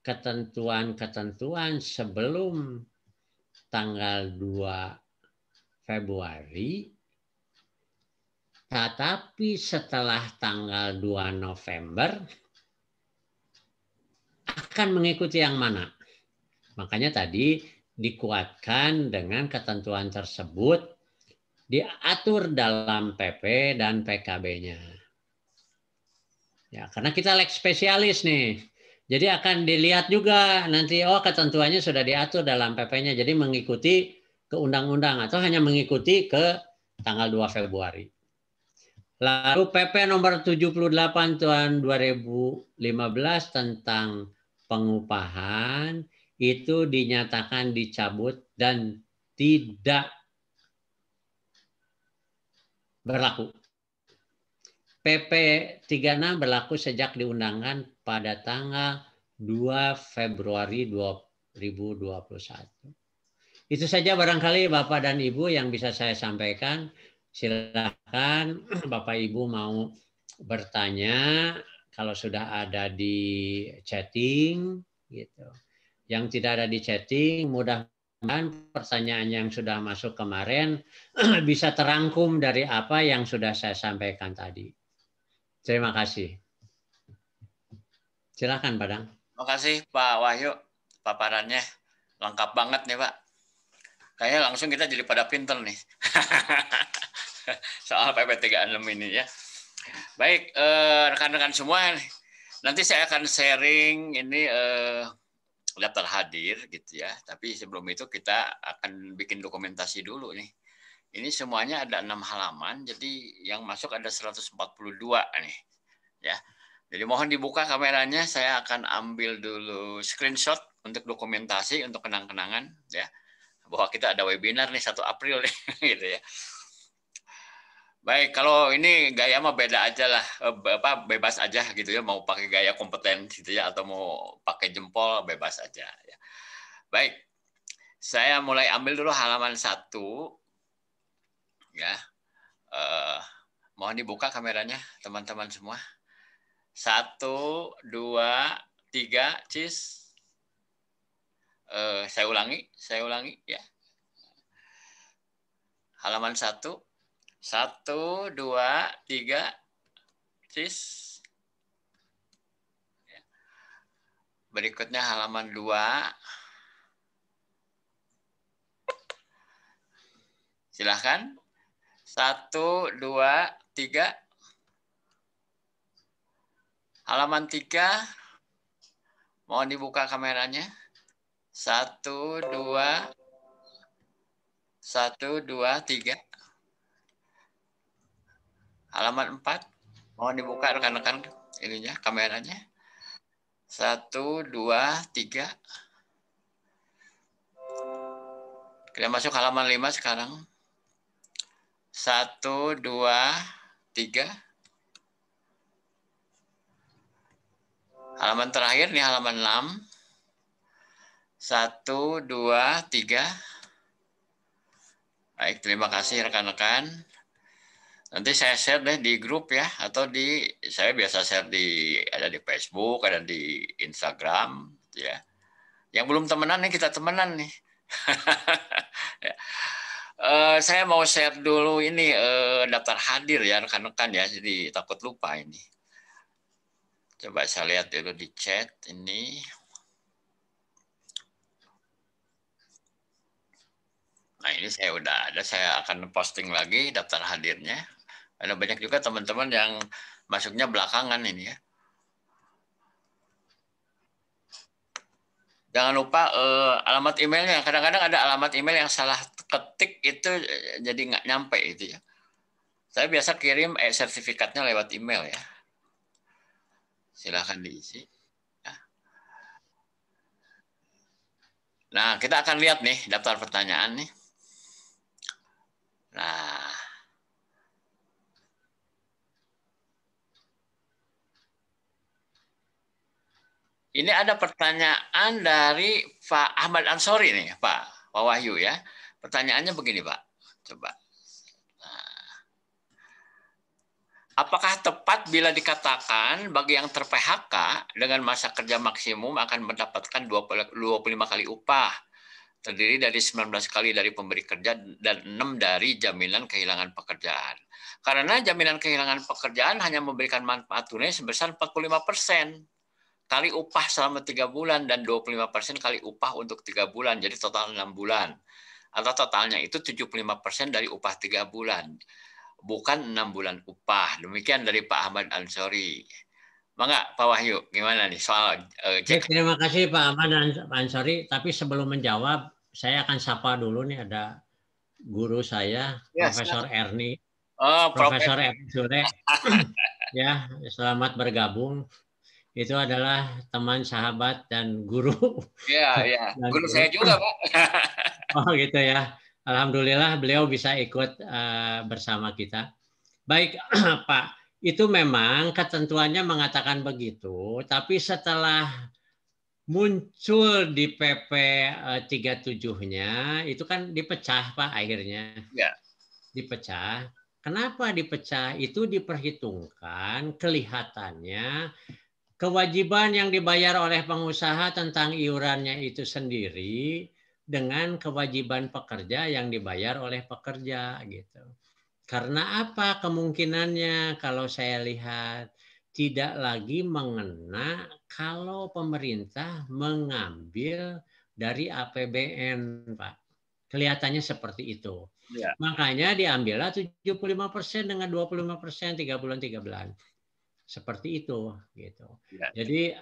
ketentuan-ketentuan sebelum tanggal 2 Februari, tetapi setelah tanggal 2 November akan mengikuti yang mana? Makanya tadi dikuatkan dengan ketentuan tersebut diatur dalam PP dan PKB-nya. Ya, karena kita lek spesialis nih. Jadi akan dilihat juga nanti ketentuannya sudah diatur dalam PP-nya. Jadi mengikuti ke undang-undang atau hanya mengikuti ke tanggal 2 Februari. Lalu PP nomor 78 tahun 2015 tentang pengupahan itu dinyatakan dicabut dan tidak berlaku. PP 36 berlaku sejak diundangkan pada tanggal 2 Februari 2021. Itu saja barangkali Bapak dan Ibu yang bisa saya sampaikan. Silakan Bapak Ibu mau bertanya kalau sudah ada di chatting gitu. Yang tidak ada di chatting mudah-mudahan pertanyaan yang sudah masuk kemarin bisa terangkum dari apa yang sudah saya sampaikan tadi. Terima kasih. Silakan, Padang. Terima kasih Pak Wahyu, paparannya lengkap banget nih Pak. Kayaknya langsung kita jadi pada pinter nih soal PP 36 ini ya. Baik, rekan-rekan semua, nanti saya akan sharing ini daftar hadir gitu ya. Tapi sebelum itu kita akan bikin dokumentasi dulu nih. Ini semuanya ada 6 halaman, jadi yang masuk ada 142 nih. Ya. Jadi mohon dibuka kameranya, saya akan ambil dulu screenshot untuk dokumentasi, untuk kenang-kenangan ya. Bahwa kita ada webinar nih 1 April nih, gitu ya. Baik, kalau ini gaya mah beda aja lah, bebas aja gitu ya, mau pakai gaya kompeten gitu ya, atau mau pakai jempol bebas aja ya. Baik, saya mulai ambil dulu halaman 1 ya. Mohon dibuka kameranya teman-teman semua. 1, 2, 3, cis. Saya ulangi ya. Halaman 1, 1, 2, 3, cis. Berikutnya halaman 2. Silahkan. 1, 2, 3. Halaman 3. Mohon dibuka kameranya. 1, 2, 3. Halaman 4. Mohon dibuka rekan-rekan ininya, kameranya. 1, 2, 3. Kita masuk halaman 5 sekarang. 1, 2, 3. Halaman terakhir nih halaman 6. 1, 2, 3. Baik, terima kasih rekan-rekan. Nanti saya share deh di grup ya, atau saya biasa share ada di Facebook, ada di Instagram, ya. Yang belum temenan nih kita temenan nih. Saya mau share dulu ini daftar hadir ya rekan-rekan ya, jadi takut lupa ini. Coba saya lihat dulu di chat ini. Nah ini saya udah ada, saya akan posting lagi daftar hadirnya. Ada banyak juga teman-teman yang masuknya belakangan ini ya. Jangan lupa alamat emailnya. Kadang-kadang ada alamat email yang salah ketik itu jadi nggak nyampe itu ya. Saya biasa kirim sertifikatnya lewat email ya. Silahkan diisi. Nah, kita akan lihat nih daftar pertanyaan nih. Nah, ini ada pertanyaan dari Pak Ahmad Ansori nih, Pak Wahyu ya. Pertanyaannya begini, Pak. Coba. Apakah tepat bila dikatakan bagi yang ter-PHK dengan masa kerja maksimum akan mendapatkan 25 kali upah, terdiri dari 19 kali dari pemberi kerja dan 6 dari jaminan kehilangan pekerjaan. Karena jaminan kehilangan pekerjaan hanya memberikan manfaat tunai sebesar 45% kali upah selama 3 bulan dan 25% kali upah untuk 3 bulan, jadi total 6 bulan. Atau totalnya itu 75% dari upah 3 bulan. Bukan 6 bulan upah. Demikian dari Pak Ahmad Ansori. Mangga Pak Wahyu, gimana nih soal Terima kasih Pak Ahmad Ansori. Tapi sebelum menjawab, saya akan sapa dulu nih ada guru saya, ya, Profesor Erni. Oh, Profesor Erni Sule. Ya, selamat bergabung. Itu adalah teman, sahabat, dan guru. Iya. Guru saya juga, Pak. Oh gitu ya. Alhamdulillah beliau bisa ikut bersama kita. Baik, Pak. Itu memang ketentuannya mengatakan begitu, tapi setelah muncul di PP 37-nya, itu kan dipecah, Pak, akhirnya. Ya. Dipecah. Kenapa dipecah? Itu diperhitungkan kelihatannya kewajiban yang dibayar oleh pengusaha tentang iurannya itu sendiri dengan kewajiban pekerja yang dibayar oleh pekerja gitu. Karena apa kemungkinannya kalau saya lihat tidak lagi mengena kalau pemerintah mengambil dari APBN, Pak. Kelihatannya seperti itu. Ya. Makanya diambillah 75% dengan 25%, 3 bulan, 3 bulan. Seperti itu gitu. Ya. Jadi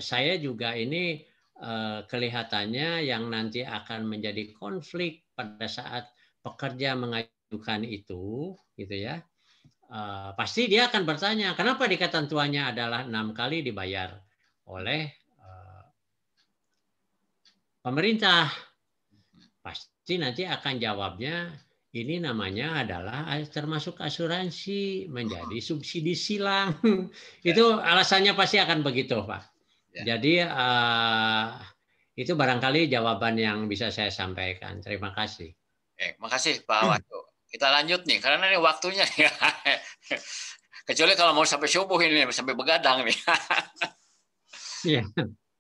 saya juga ini kelihatannya yang nanti akan menjadi konflik pada saat pekerja mengajukan itu gitu ya. Pasti dia akan bertanya, kenapa di ketentuannya adalah 6 kali dibayar oleh pemerintah? Pasti nanti akan jawabnya, ini namanya adalah termasuk asuransi, menjadi subsidi silang. Itu alasannya pasti akan begitu, Pak. Ya. Jadi itu barangkali jawaban yang bisa saya sampaikan. Terima kasih. Makasih Pak Wahyu. Kita lanjut nih, karena ini waktunya. Kecuali kalau mau sampai subuh ini, sampai begadang nih. Ya.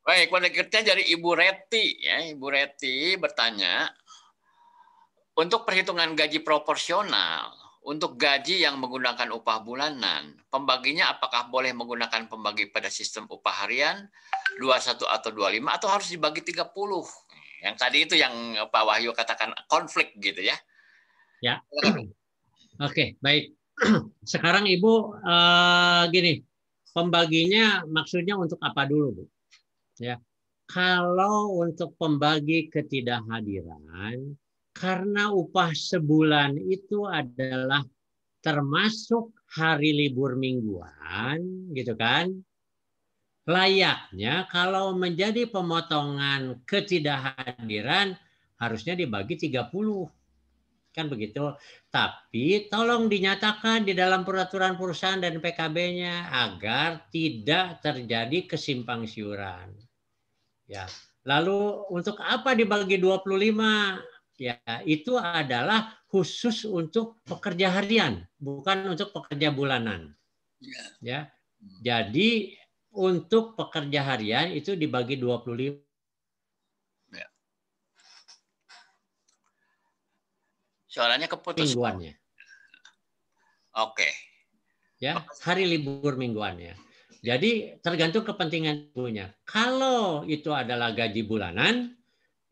Baik, berikutnya dari Ibu Reti. Ya, Ibu Reti bertanya, untuk perhitungan gaji proporsional, untuk gaji yang menggunakan upah bulanan, pembaginya apakah boleh menggunakan pembagi pada sistem upah harian, 21 atau 25, atau harus dibagi 30? Yang tadi itu yang Pak Wahyu katakan konflik gitu ya. Ya. Oke, baik. Sekarang Ibu gini, pembaginya maksudnya untuk apa dulu, Bu? Ya. Kalau untuk pembagi ketidakhadiran, karena upah sebulan itu adalah termasuk hari libur mingguan, gitu kan? Layaknya kalau menjadi pemotongan ketidakhadiran harusnya dibagi 30. Kan begitu. Tapi tolong dinyatakan di dalam peraturan perusahaan dan PKB-nya agar tidak terjadi kesimpang siuran. Ya. Lalu untuk apa dibagi 25? Ya, itu adalah khusus untuk pekerja harian, bukan untuk pekerja bulanan. Ya. Jadi untuk pekerja harian itu dibagi 25. Soalnya keputus. Mingguannya. Oke. Ya, hari libur mingguannya. Jadi tergantung kepentingan ibunya. Kalau itu adalah gaji bulanan,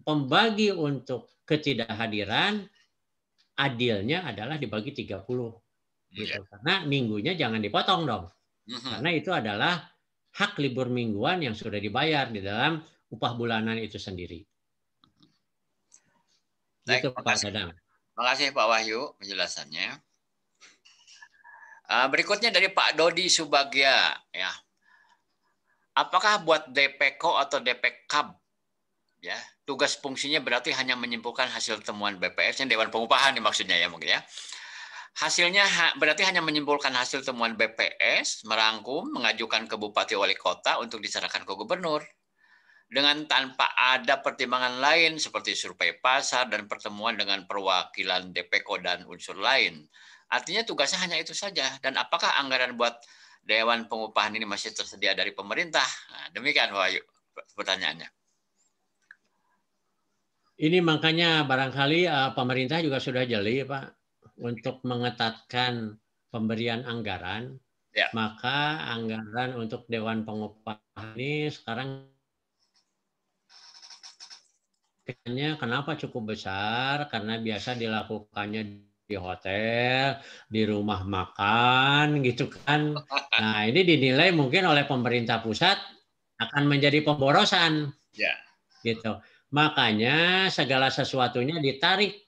pembagi untuk ketidakhadiran adilnya adalah dibagi 30. Gitu. Karena minggunya jangan dipotong dong. Karena itu adalah hak libur mingguan yang sudah dibayar di dalam upah bulanan itu sendiri. Gitu Pak Dadang. Terima kasih Pak Wahyu penjelasannya. Berikutnya dari Pak Dodi Subagya, ya. Apakah buat DPKO atau DPKAB, ya, tugas fungsinya berarti hanya menyimpulkan hasil temuan BPS, yang Dewan Pengupahan nih maksudnya ya mungkin ya. Hasilnya berarti hanya menyimpulkan hasil temuan BPS, merangkum, mengajukan ke Bupati Wali Kota untuk diserahkan ke Gubernur. Dengan tanpa ada pertimbangan lain seperti survei pasar dan pertemuan dengan perwakilan DPKO dan unsur lain. Artinya tugasnya hanya itu saja. Dan apakah anggaran buat Dewan Pengupahan ini masih tersedia dari pemerintah? Nah, demikian Pak Wahyu pertanyaannya. Ini makanya barangkali pemerintah juga sudah jeli Pak untuk mengetatkan pemberian anggaran. Ya. Maka anggaran untuk Dewan Pengupahan ini sekarang kenapa cukup besar? Karena biasa dilakukannya di hotel, di rumah makan, gitu kan. Nah, ini dinilai mungkin oleh pemerintah pusat akan menjadi pemborosan, gitu. Makanya segala sesuatunya ditarik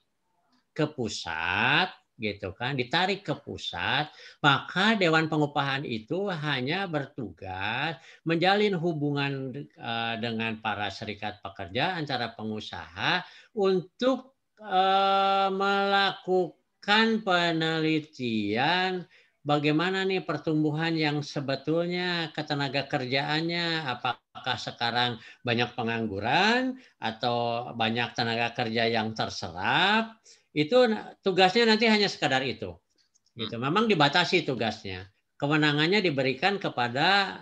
ke pusat, gitu kan, ditarik ke pusat, maka Dewan Pengupahan itu hanya bertugas menjalin hubungan dengan para serikat pekerja antara pengusaha untuk melakukan penelitian bagaimana nih pertumbuhan yang sebetulnya ketenaga kerjaannya, apakah sekarang banyak pengangguran atau banyak tenaga kerja yang terserap. Itu tugasnya nanti hanya sekadar itu. Gitu. Memang dibatasi tugasnya. Kewenangannya diberikan kepada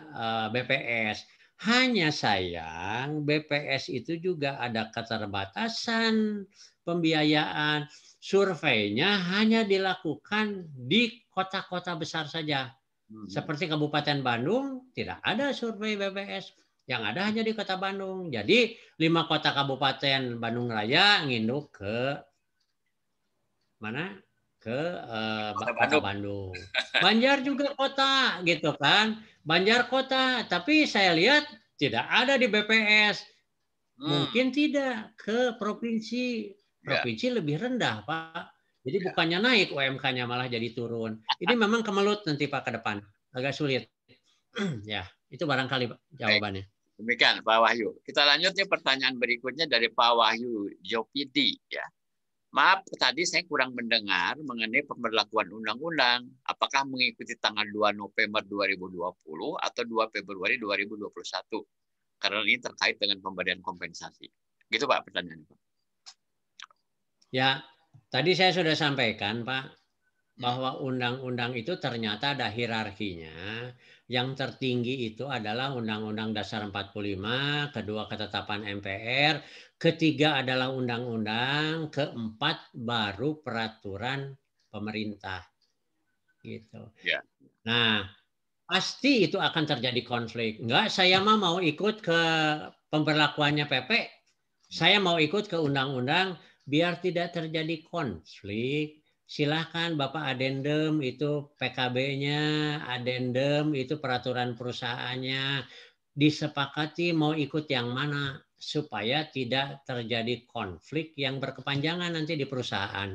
BPS. Hanya sayang BPS itu juga ada keterbatasan pembiayaan. Surveinya hanya dilakukan di kota-kota besar saja. Seperti Kabupaten Bandung tidak ada survei BPS. Yang ada hanya di Kota Bandung. Jadi 5 kota Kabupaten Bandung Raya nginduk ke mana? Ke Kota Bandung. Banjar juga kota, gitu kan? Banjar kota, tapi saya lihat tidak ada di BPS. Mungkin tidak ke provinsi. Provinsi lebih rendah, Pak. Jadi bukannya naik UMK-nya malah jadi turun. Ini memang kemelut nanti Pak ke depan. Agak sulit. Ya, itu barangkali Pak, jawabannya. Demikian Pak Wahyu. Kita lanjutnya pertanyaan berikutnya dari Pak Wahyu Jopidi, ya. Maaf, tadi saya kurang mendengar mengenai pemberlakuan undang-undang. Apakah mengikuti tanggal 2 November 2020 atau 2 Februari 2021? Karena ini terkait dengan pemberian kompensasi. Gitu Pak pertanyaannya. Ya, tadi saya sudah sampaikan Pak, bahwa undang-undang itu ternyata ada hierarkinya. Yang tertinggi itu adalah Undang-Undang Dasar 45, kedua ketetapan MPR, ketiga adalah undang-undang, keempat baru peraturan pemerintah. Gitu. Ya. Nah, pasti itu akan terjadi konflik. Enggak, saya mah mau ikut ke pemberlakuannya PP, saya mau ikut ke undang-undang biar tidak terjadi konflik. Silahkan Bapak adendum itu PKB-nya, adendum itu peraturan perusahaannya, disepakati mau ikut yang mana supaya tidak terjadi konflik yang berkepanjangan nanti di perusahaan.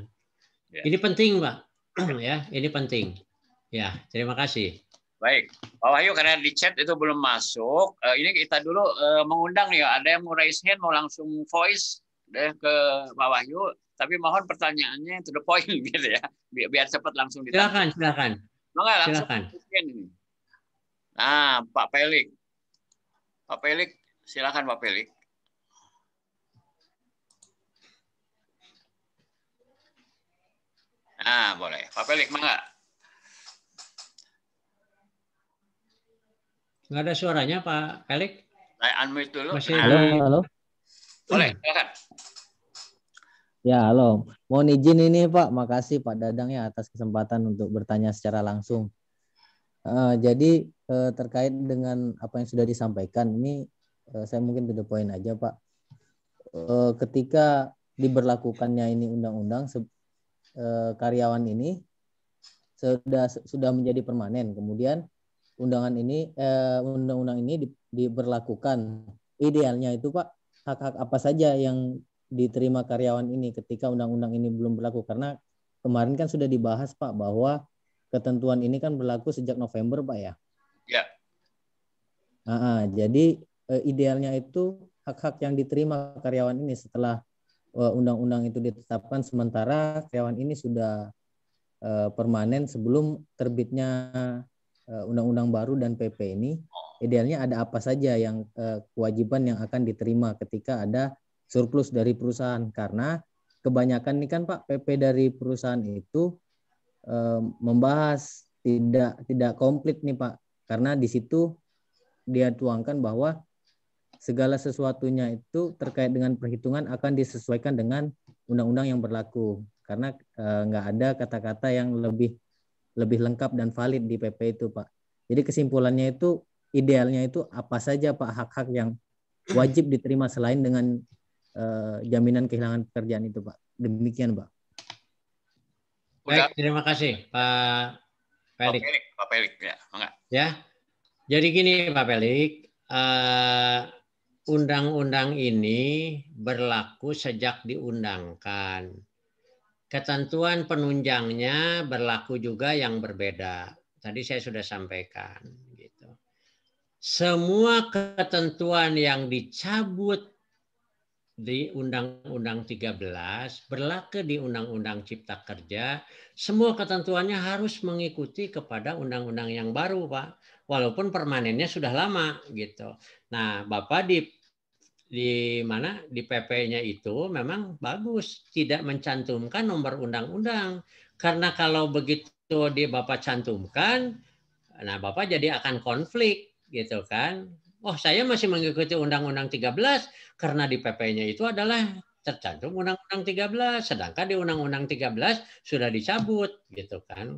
Ya. Ini penting Pak, ya, ini penting. Ya, terima kasih. Baik, Pak Wahyu karena di chat itu belum masuk, ini kita dulu mengundang nih, ada yang mau raise hand, mau langsung voice deh ke Pak Wahyu. Tapi mohon pertanyaannya to the point gitu ya. Biar cepat langsung ditangkap. Silakan. Enggak langsung Silakan. ini. Nah, Pak Pelik. Pak Pelik, silakan Pak Pelik. Nah, boleh. Pak Pelik, mangga. Nggak ada suaranya, Pak Pelik. Saya unmute dulu. Masih Nah, di... Halo. boleh, silakan. Ya, halo. Mohon izin ini Pak, makasih Pak Dadang ya atas kesempatan untuk bertanya secara langsung. Jadi terkait dengan apa yang sudah disampaikan, ini saya mungkin to the point aja Pak. Ketika diberlakukannya ini undang-undang, karyawan ini sudah menjadi permanen. Kemudian undang-undang ini diberlakukan. Idealnya itu Pak, hak-hak apa saja yang diterima karyawan ini ketika undang-undang ini belum berlaku? Karena kemarin kan sudah dibahas Pak bahwa ketentuan ini kan berlaku sejak November Pak ya. Ya. Jadi idealnya itu hak-hak yang diterima karyawan ini setelah undang-undang itu ditetapkan, sementara karyawan ini sudah permanen sebelum terbitnya undang-undang baru dan PP ini. Idealnya ada apa saja yang kewajiban yang akan diterima ketika ada surplus dari perusahaan, karena kebanyakan ini kan Pak PP dari perusahaan itu membahas tidak komplit nih Pak, karena di situ dia tuangkan bahwa segala sesuatunya itu terkait dengan perhitungan akan disesuaikan dengan undang-undang yang berlaku, karena nggak ada kata-kata yang lebih lengkap dan valid di PP itu Pak. Jadi kesimpulannya itu idealnya itu apa saja Pak hak-hak yang wajib diterima selain dengan jaminan kehilangan pekerjaan itu Pak. Demikian Pak. Baik, terima kasih Pak Pelik. Pak Pelik ya, enggak. Ya. Jadi gini Pak Pelik, undang-undang ini berlaku sejak diundangkan. Ketentuan penunjangnya berlaku juga yang berbeda. Tadi saya sudah sampaikan. Gitu. Semua ketentuan yang dicabut di Undang-Undang 13 berlaku di Undang-Undang Cipta Kerja. Semua ketentuannya harus mengikuti kepada undang-undang yang baru, Pak. Walaupun permanennya sudah lama gitu. Nah, Bapak di mana di PP-nya itu memang bagus tidak mencantumkan nomor undang-undang, karena kalau begitu di Bapak cantumkan, nah Bapak jadi akan konflik gitu kan. Oh, saya masih mengikuti Undang-Undang 13 karena di PP-nya itu adalah tercantum Undang-Undang 13, sedangkan di Undang-Undang 13 sudah dicabut gitu kan.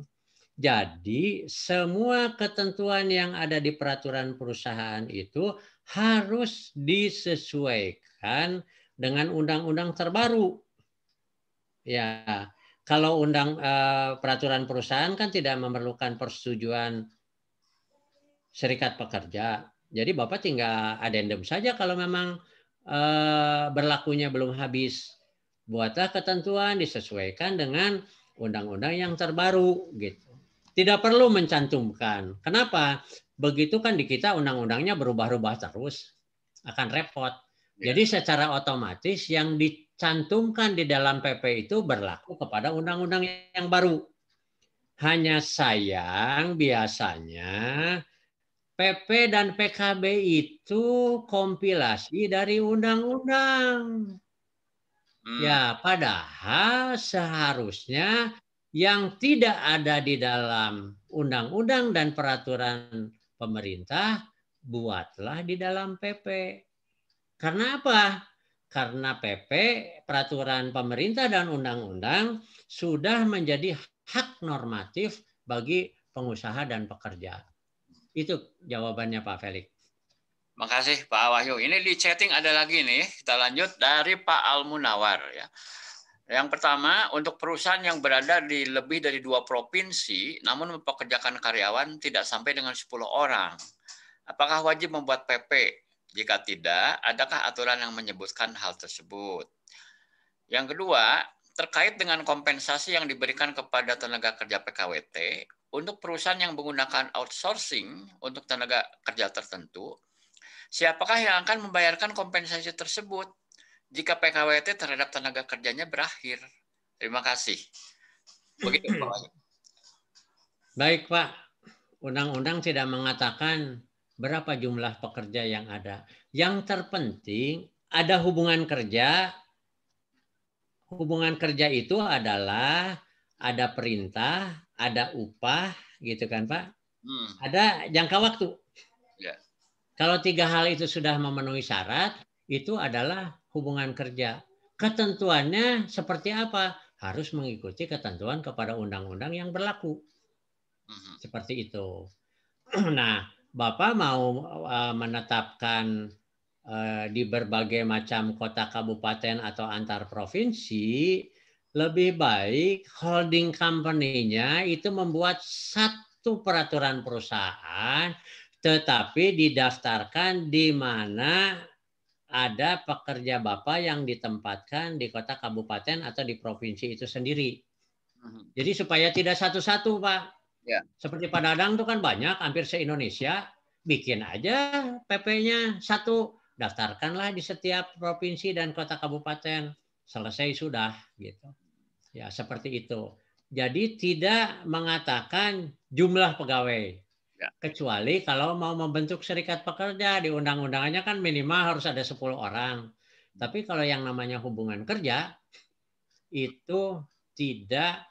Jadi semua ketentuan yang ada di peraturan perusahaan itu harus disesuaikan dengan undang-undang terbaru. Ya, kalau peraturan perusahaan kan tidak memerlukan persetujuan serikat pekerja. Jadi Bapak tinggal addendum saja kalau memang berlakunya belum habis. Buatlah ketentuan disesuaikan dengan undang-undang yang terbaru gitu. Tidak perlu mencantumkan. Kenapa? Begitu kan di kita undang-undangnya berubah-ubah terus. Akan repot. Jadi secara otomatis yang dicantumkan di dalam PP itu berlaku kepada undang-undang yang baru. Hanya sayang biasanya PP dan PKB itu kompilasi dari undang-undang. Ya, padahal seharusnya yang tidak ada di dalam undang-undang dan peraturan pemerintah buatlah di dalam PP. Karena apa? Karena PP, peraturan pemerintah dan undang-undang sudah menjadi hak normatif bagi pengusaha dan pekerja. Itu jawabannya Pak Felix. Makasih Pak Wahyu. Ini di chatting ada lagi nih. Kita lanjut dari Pak Almunawar ya. Yang pertama, untuk perusahaan yang berada di lebih dari 2 provinsi namun mempekerjakan karyawan tidak sampai dengan 10 orang. Apakah wajib membuat PP? Jika tidak, adakah aturan yang menyebutkan hal tersebut? Yang kedua, terkait dengan kompensasi yang diberikan kepada tenaga kerja PKWT untuk perusahaan yang menggunakan outsourcing untuk tenaga kerja tertentu, siapakah yang akan membayarkan kompensasi tersebut? jika PKWT terhadap tenaga kerjanya berakhir. Terima kasih. Begitu Pak Wahyu. Baik Pak, undang-undang tidak mengatakan berapa jumlah pekerja yang ada. Yang terpenting ada hubungan kerja. Hubungan kerja itu adalah ada perintah, ada upah, gitu kan Pak? Ada jangka waktu. Ya. Kalau 3 hal itu sudah memenuhi syarat, itu adalah hubungan kerja. Ketentuannya seperti apa? Harus mengikuti ketentuan kepada undang-undang yang berlaku. Seperti itu. Nah, Bapak mau menetapkan di berbagai macam kota kabupaten atau antar provinsi, lebih baik holding company-nya itu membuat satu peraturan perusahaan, tetapi didaftarkan di mana ada pekerja Bapak yang ditempatkan di kota kabupaten atau di provinsi itu sendiri. Jadi supaya tidak satu-satu Pak. Ya. Seperti Pak Dadang itu kan banyak, hampir se-Indonesia, bikin aja PP-nya satu, daftarkanlah di setiap provinsi dan kota kabupaten, selesai sudah gitu. Ya seperti itu. Jadi tidak mengatakan jumlah pegawai, ya. Kecuali kalau mau membentuk serikat pekerja, di undang-undangannya kan minimal harus ada 10 orang. Tapi kalau yang namanya hubungan kerja itu tidak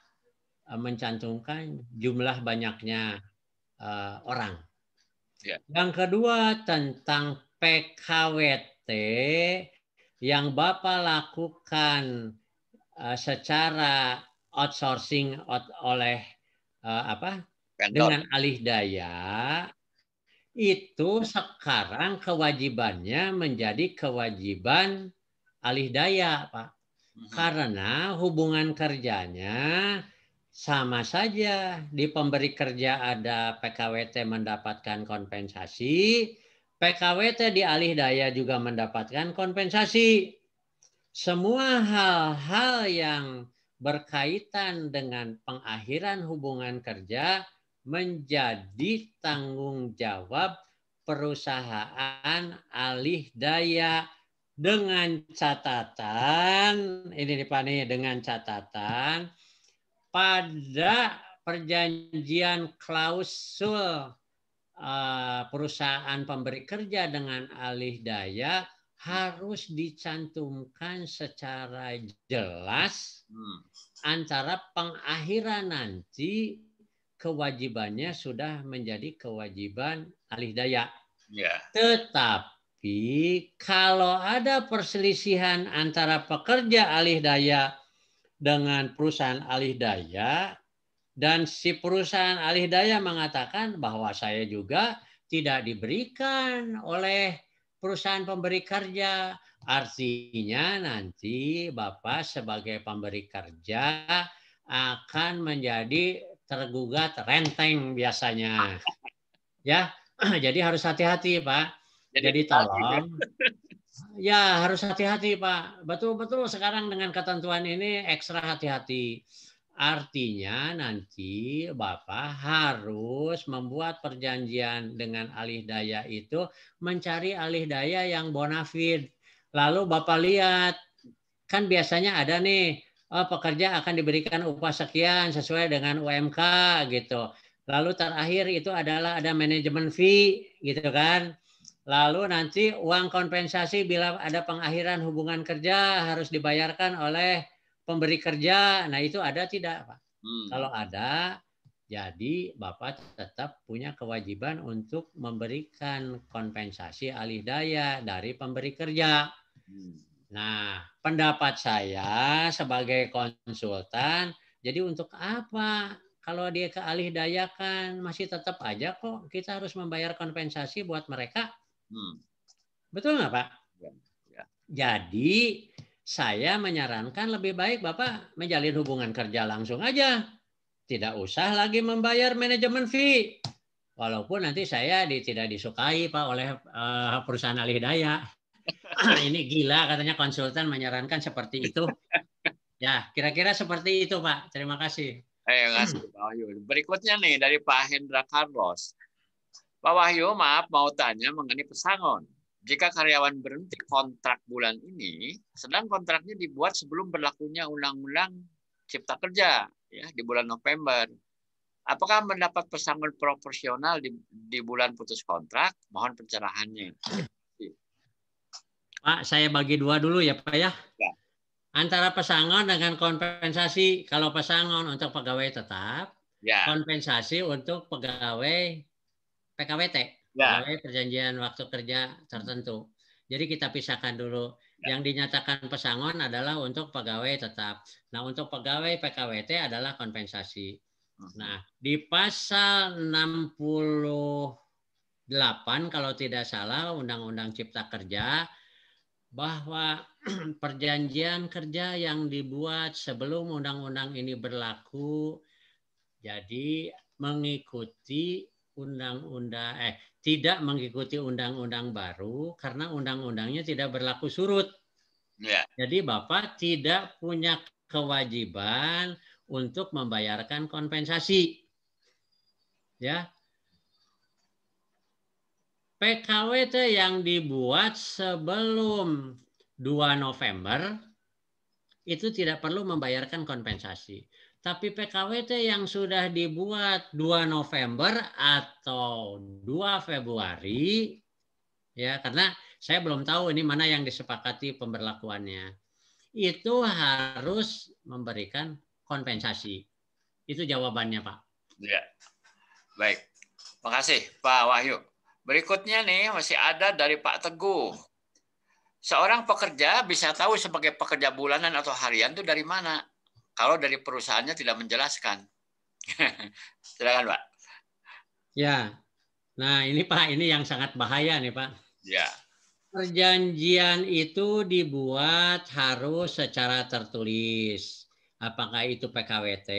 mencantumkan jumlah banyaknya orang. Ya. Yang kedua tentang PKWT yang Bapak lakukan secara outsourcing oleh dengan alih daya, itu sekarang kewajibannya menjadi kewajiban alih daya, Pak. Karena hubungan kerjanya sama saja, di pemberi kerja ada PKWT mendapatkan kompensasi, PKWT di alih daya juga mendapatkan kompensasi. Semua hal-hal yang berkaitan dengan pengakhiran hubungan kerja menjadi tanggung jawab perusahaan alih daya, dengan catatan, ini nih Pak nih, dengan catatan pada perjanjian klausul perusahaan pemberi kerja dengan alih daya harus dicantumkan secara jelas antara pengakhiran nanti kewajibannya sudah menjadi kewajiban alih daya. Ya. Tetapi kalau ada perselisihan antara pekerja alih daya dengan perusahaan alih daya, dan si perusahaan alih daya mengatakan bahwa saya juga tidak diberikan oleh perusahaan pemberi kerja, artinya nanti Bapak sebagai pemberi kerja akan menjadi tergugat renteng biasanya. Ya, jadi harus hati-hati Pak. Jadi tolong. Ya harus hati-hati Pak. Betul-betul sekarang dengan ketentuan ini ekstra hati-hati. Artinya nanti Bapak harus membuat perjanjian dengan alih daya itu, mencari alih daya yang bonafide. Lalu Bapak lihat, kan biasanya ada nih, pekerja akan diberikan upah sekian sesuai dengan UMK gitu. Lalu terakhir itu adalah ada manajemen fee gitu kan. Lalu nanti uang kompensasi bila ada pengakhiran hubungan kerja harus dibayarkan oleh pemberi kerja. Nah itu ada tidak Pak? Kalau ada, jadi Bapak tetap punya kewajiban untuk memberikan kompensasi alih daya dari pemberi kerja. Nah pendapat saya sebagai konsultan, jadi untuk apa? Kalau dia ke alih daya kan masih tetap aja kok kita harus membayar kompensasi buat mereka. Betul nggak Pak? Ya. Jadi saya menyarankan lebih baik Bapak menjalin hubungan kerja langsung aja. Tidak usah lagi membayar manajemen fee. Walaupun nanti saya tidak disukai Pak oleh perusahaan alih daya. Ini gila katanya konsultan menyarankan seperti itu. Ya, kira-kira seperti itu Pak. Terima kasih. Terima kasih Pak Wahyu. Berikutnya nih dari Pak Hendra Carlos. Pak Wahyu, maaf mau tanya mengenai pesangon. jika karyawan berhenti kontrak bulan ini, sedang kontraknya dibuat sebelum berlakunya Undang-Undang Cipta Kerja ya di bulan November. Apakah mendapat pesangon proporsional di bulan putus kontrak? Mohon pencerahannya. Pak, saya bagi dua dulu ya Pak ya. Ya. Antara pesangon dengan kompensasi. Kalau pesangon untuk pegawai tetap, Ya. kompensasi untuk pegawai PKWT, Ya. pegawai perjanjian waktu kerja tertentu. Jadi kita pisahkan dulu. Yang dinyatakan pesangon adalah untuk pegawai tetap. Nah, untuk pegawai PKWT adalah kompensasi. Nah, di pasal 68 kalau tidak salah Undang-Undang Cipta Kerja bahwa perjanjian kerja yang dibuat sebelum undang-undang ini berlaku jadi mengikuti undang-undang tidak mengikuti undang-undang baru karena undang-undangnya tidak berlaku surut. Ya. Jadi Bapak tidak punya kewajiban untuk membayarkan kompensasi. Ya. PKWT yang dibuat sebelum 2 November itu tidak perlu membayarkan kompensasi. Tapi PKWT yang sudah dibuat 2 November atau 2 Februari, ya karena saya belum tahu ini mana yang disepakati pemberlakuannya, itu harus memberikan kompensasi. Itu jawabannya, Pak. Ya. Baik. Makasih, Pak Wahyu. Berikutnya nih masih ada dari Pak Teguh. Seorang pekerja bisa tahu sebagai pekerja bulanan atau harian itu dari mana? Kalau dari perusahaannya tidak menjelaskan. Silakan, Pak. Ya. Nah, ini Pak, ini yang sangat bahaya nih, Pak. Ya. Perjanjian itu dibuat harus secara tertulis. Apakah itu PKWT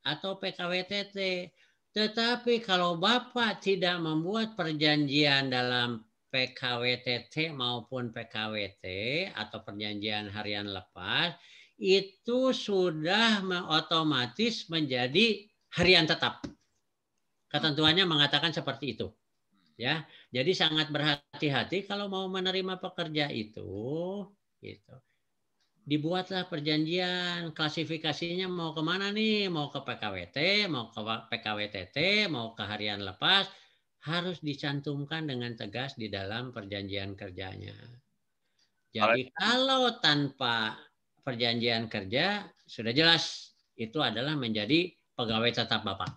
atau PKWTT. Tetapi kalau Bapak tidak membuat perjanjian dalam PKWTT maupun PKWT atau perjanjian harian lepas, itu sudah otomatis menjadi harian tetap. Ketentuannya mengatakan seperti itu. Ya, jadi sangat berhati-hati kalau mau menerima pekerja itu, gitu. Dibuatlah perjanjian, klasifikasinya mau kemana nih, mau ke PKWT, mau ke PKWTT, mau ke harian lepas, harus dicantumkan dengan tegas di dalam perjanjian kerjanya. Jadi kalau tanpa perjanjian kerja, sudah jelas itu adalah menjadi pegawai tetap Bapak.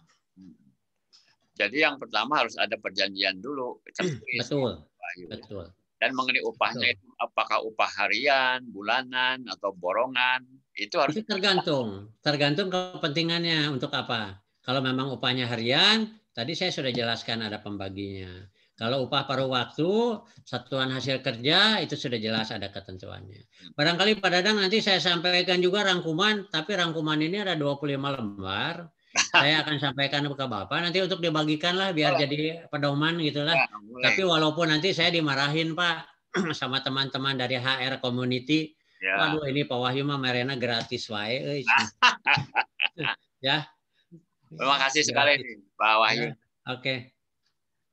Jadi yang pertama harus ada perjanjian dulu. Betul. Betul. Dan mengenai upahnya itu apakah upah harian, bulanan, atau borongan, itu harus. Itu tergantung kepentingannya untuk apa. Kalau memang upahnya harian, tadi saya sudah jelaskan ada pembaginya. Kalau upah paruh waktu, satuan hasil kerja, itu sudah jelas ada ketentuannya. Barangkali Pak Dadang nanti saya sampaikan juga rangkuman, tapi rangkuman ini ada 25 lembar. Saya akan sampaikan ke Bapak, nanti untuk dibagikan lah, biar jadi pedoman gitulah. Ya, tapi walaupun nanti saya dimarahin Pak, sama teman-teman dari HR Community, ya. Waduh ini Pak Wahyu mah merena gratis wae. Ya. Terima kasih sekali nih, Pak Wahyu. Ya. Oke.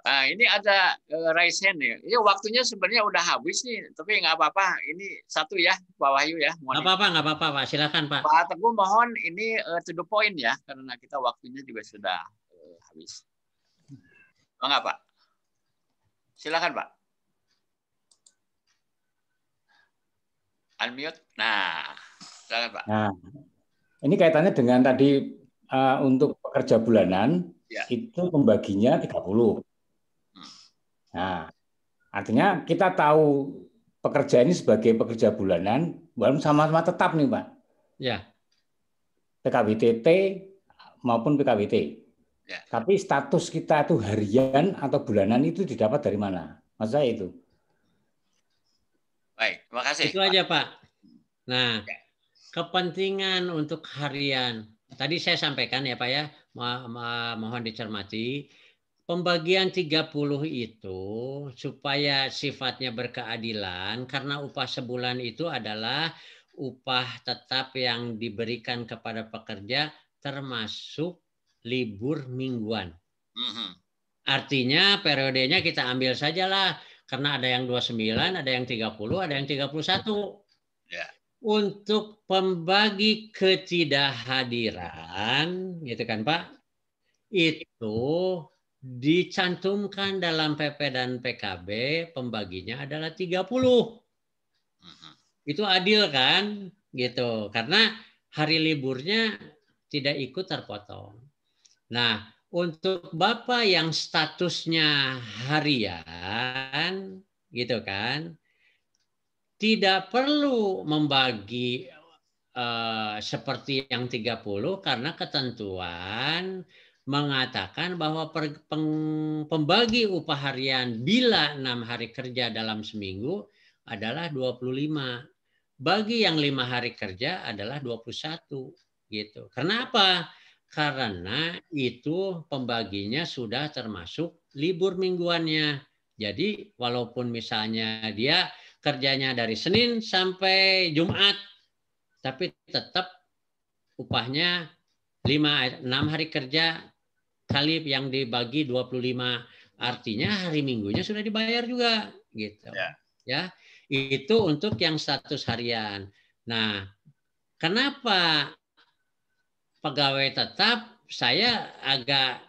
Nah, ini ada raise hand nih. Ini waktunya sebenarnya udah habis nih, tapi nggak apa-apa. Ini satu ya, Pak Wahyu ya. Nggak apa-apa, Pak. Silakan Pak. Pak Teguh mohon ini to the point ya, karena kita waktunya juga sudah habis. Enggak Pak? Silakan Pak. Unmute. Nah, silakan Pak. Nah, ini kaitannya dengan tadi untuk pekerja bulanan, ya. Itu pembaginya 30. Nah, artinya kita tahu pekerja ini sebagai pekerja bulanan, walaupun sama-sama tetap nih Pak. Ya. PKWTT maupun PKWT. Ya. Tapi status kita itu harian atau bulanan itu didapat dari mana? Maksud saya itu. Baik, terima kasih. Itu aja Pak. Nah, kepentingan untuk harian. Tadi saya sampaikan ya Pak ya, mohon dicermati. Pembagian 30 itu supaya sifatnya berkeadilan karena upah sebulan itu adalah upah tetap yang diberikan kepada pekerja termasuk libur mingguan. Artinya periodenya kita ambil sajalah Karena ada yang 29, ada yang 30, ada yang 31. Ya. Untuk pembagi ketidakhadiran, gitu kan Pak, itu dicantumkan dalam PP dan PKB, pembaginya adalah 30. Itu adil kan? Gitu. Karena hari liburnya tidak ikut terpotong. Nah, untuk Bapak yang statusnya harian, gitu kan, tidak perlu membagi seperti yang 30 karena ketentuan mengatakan bahwa pembagi upah harian bila 6 hari kerja dalam seminggu adalah 25. Bagi yang 5 hari kerja adalah 21 gitu. Kenapa? Karena itu pembaginya sudah termasuk libur mingguannya. Jadi walaupun misalnya dia kerjanya dari Senin sampai Jumat, tapi tetap upahnya 6 hari kerja kali yang dibagi 25. Artinya hari Minggunya sudah dibayar juga gitu. Ya. Itu untuk yang status harian. Nah, kenapa pegawai tetap saya agak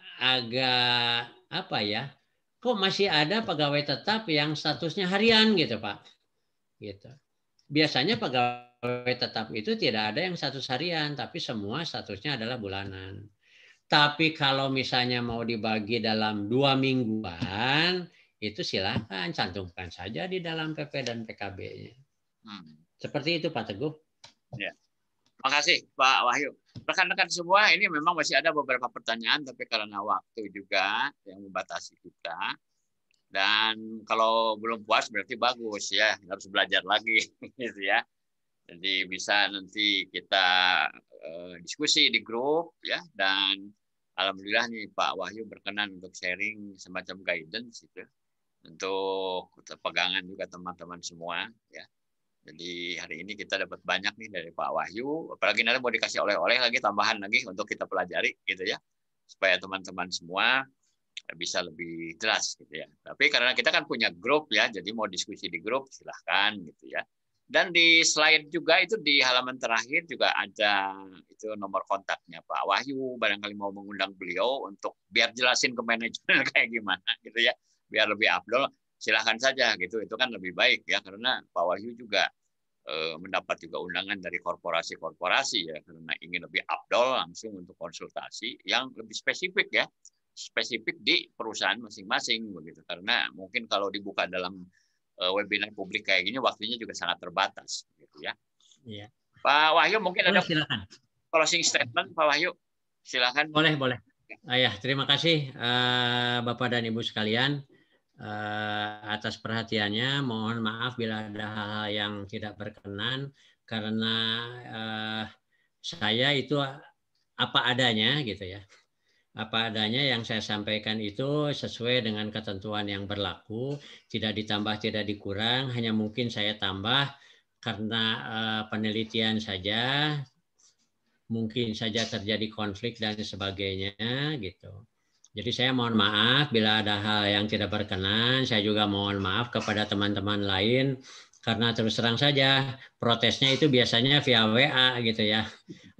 apa ya? Kok masih ada pegawai tetap yang statusnya harian gitu, Pak? Gitu. Biasanya pegawai tetap itu tidak ada yang status harian, tapi semua statusnya adalah bulanan. Tapi kalau misalnya mau dibagi dalam 2 mingguan, itu silakan cantumkan saja di dalam PP dan PKB-nya. Seperti itu Pak Teguh. Ya. Makasih Pak Wahyu. Rekan-rekan semua, ini memang masih ada beberapa pertanyaan, tapi karena waktu juga yang membatasi kita. Dan kalau belum puas berarti bagus ya, harus belajar lagi gitu ya. Jadi bisa nanti kita diskusi di grup ya, dan alhamdulillah nih Pak Wahyu berkenan untuk sharing semacam guidance gitu untuk pegangan juga teman-teman semua ya. Jadi hari ini kita dapat banyak nih dari Pak Wahyu, apalagi nanti mau dikasih oleh-oleh lagi, tambahan lagi untuk kita pelajari gitu ya, supaya teman-teman semua bisa lebih jelas gitu ya. Tapi karena kita kan punya grup ya, jadi mau diskusi di grup silahkan gitu ya. Dan di slide juga itu di halaman terakhir juga ada itu nomor kontaknya Pak Wahyu, barangkali mau mengundang beliau untuk biar jelasin ke manajemen kayak gimana gitu ya, biar lebih afdol. Silahkan saja gitu, itu kan lebih baik ya, karena Pak Wahyu juga mendapat juga undangan dari korporasi-korporasi ya, karena ingin lebih afdol langsung untuk konsultasi yang lebih spesifik ya, spesifik di perusahaan masing-masing begitu, karena mungkin kalau dibuka dalam webinar publik kayak gini waktunya juga sangat terbatas gitu ya. Iya. Pak Wahyu mungkin ada silakan closing statement Pak Wahyu, silakan. Boleh. Ya, terima kasih Bapak dan Ibu sekalian atas perhatiannya. Mohon maaf bila ada hal-hal yang tidak berkenan karena saya itu apa adanya gitu ya. Apa adanya yang saya sampaikan itu sesuai dengan ketentuan yang berlaku, tidak ditambah, tidak dikurang, hanya mungkin saya tambah karena penelitian saja, mungkin saja terjadi konflik dan sebagainya gitu. Jadi saya mohon maaf bila ada hal yang tidak berkenan. Saya juga mohon maaf kepada teman-teman lain karena terus terang saja protesnya itu biasanya via WA gitu ya.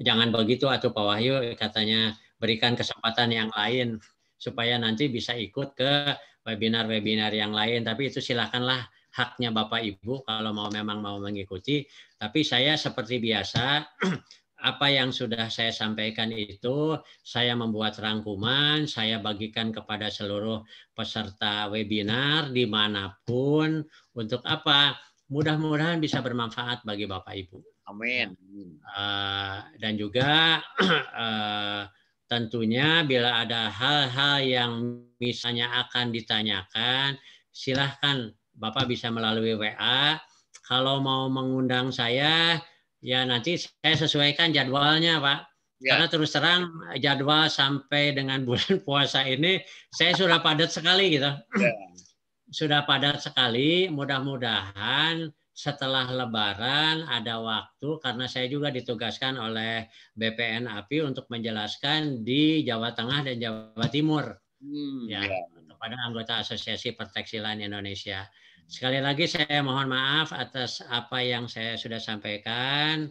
Jangan begitu atuh Pak Wahyu, katanya berikan kesempatan yang lain supaya nanti bisa ikut ke webinar-webinar yang lain. Tapi itu silakanlah, haknya Bapak Ibu kalau memang mau mengikuti. Tapi saya seperti biasa apa yang sudah saya sampaikan itu saya membuat rangkuman, saya bagikan kepada seluruh peserta webinar dimanapun. Untuk apa? Mudah-mudahan bisa bermanfaat bagi Bapak Ibu. Amin. Dan juga tentunya bila ada hal-hal yang misalnya akan ditanyakan, silahkan Bapak bisa melalui WA. Kalau mau mengundang saya, ya nanti saya sesuaikan jadwalnya Pak. Ya. Karena terus terang jadwal sampai dengan bulan puasa ini saya sudah padat sekali gitu. Ya. Sudah padat sekali, mudah-mudahan setelah Lebaran ada waktu, karena saya juga ditugaskan oleh BPN API untuk menjelaskan di Jawa Tengah dan Jawa Timur. Ya, kepada anggota Asosiasi Pertekstilan Indonesia. Sekali lagi saya mohon maaf atas apa yang saya sudah sampaikan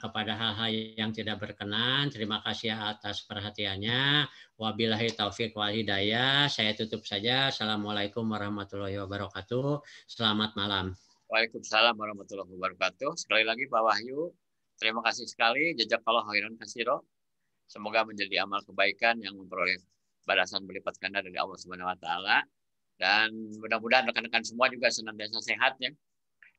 kepada hal-hal yang tidak berkenan. Terima kasih atas perhatiannya. Wabillahi taufik wal hidayah. Saya tutup saja. Assalamualaikum warahmatullahi wabarakatuh. Selamat malam. Waalaikumsalam warahmatullahi wabarakatuh. Sekali lagi Pak Wahyu, terima kasih sekali. Jazakallahu khairan katsiro. Semoga menjadi amal kebaikan yang memperoleh balasan berlipat ganda dari Allah Subhanahu wa taala. Dan mudah-mudahan rekan-rekan semua juga senantiasa sehat ya,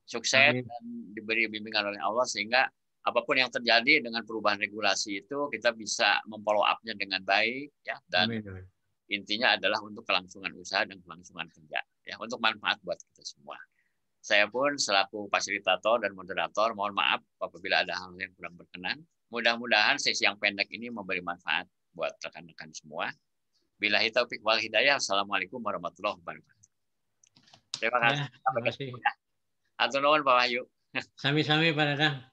sukses. Amin. Dan diberi bimbingan oleh Allah sehingga apapun yang terjadi dengan perubahan regulasi itu kita bisa memfollow up-nya dengan baik ya, dan amin. Intinya adalah untuk kelangsungan usaha dan kelangsungan kerja ya, untuk manfaat buat kita semua. Saya pun selaku fasilitator dan moderator mohon maaf apabila ada hal yang kurang berkenan. Mudah-mudahan sesi yang pendek ini memberi manfaat buat rekan-rekan semua. Billahi taufiq wal hidayah. Assalamualaikum warahmatullahi wabarakatuh. Terima kasih. Terima kasih. Atur nuhun Pak Wahyu. Sami-sami Pak Dadang.